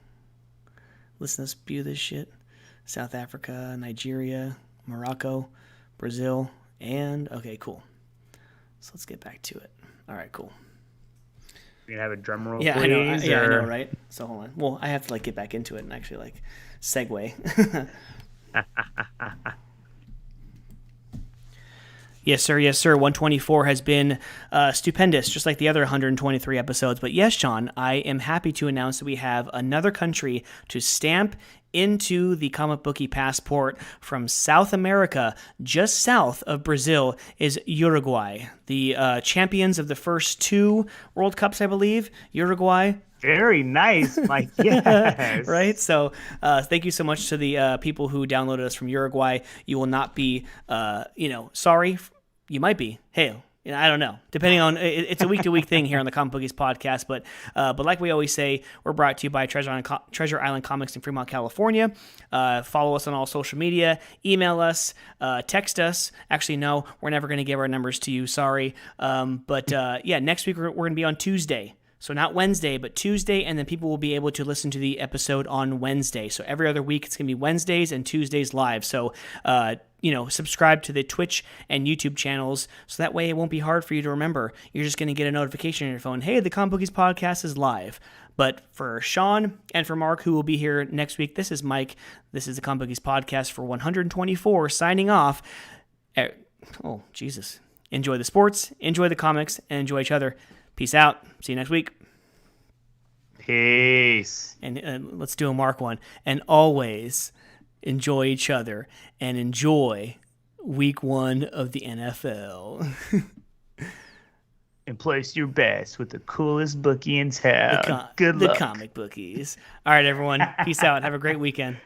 Listen to us spew this shit. South Africa, Nigeria, Morocco, Brazil, and okay, cool. So let's get back to it. All right, cool. You have a drum roll, Yeah, please? I know, right? So hold on. Well, I have to like get back into it and actually like segue. Yes, sir. 124 has been stupendous, just like the other 123 episodes. But yes, Sean, I am happy to announce that we have another country to stamp into the comic bookie passport from South America, just south of Brazil, is Uruguay. The champions of the first 2 World Cups, I believe. Uruguay. Very nice, Mike. Yes. Right? So thank you so much to the people who downloaded us from Uruguay. You will not be, sorry. You might be. Hey, I don't know. Depending on, it's a week-to-week thing here on the Comic Bookies podcast. But like we always say, we're brought to you by Treasure Island Comics in Fremont, California. Follow us on all social media. Email us. Text us. Actually, no, we're never going to give our numbers to you. Sorry. But next week we're going to be on Tuesday. So not Wednesday, but Tuesday, and then people will be able to listen to the episode on Wednesday. So every other week, it's going to be Wednesdays and Tuesdays live. So, subscribe to the Twitch and YouTube channels, so that way it won't be hard for you to remember. You're just going to get a notification on your phone, hey, the Comic Bookies podcast is live. But for Sean and for Mark, who will be here next week, this is Mike. This is the Comic Bookies podcast for 124, signing off. Oh, Jesus. Enjoy the sports, enjoy the comics, and enjoy each other. Peace out. See you next week. Peace. And let's do a Mark one. And always enjoy each other and enjoy week 1 of the NFL. And place your bets with the coolest bookie in town. Good luck. The comic bookies. All right, everyone. Peace out. Have a great weekend.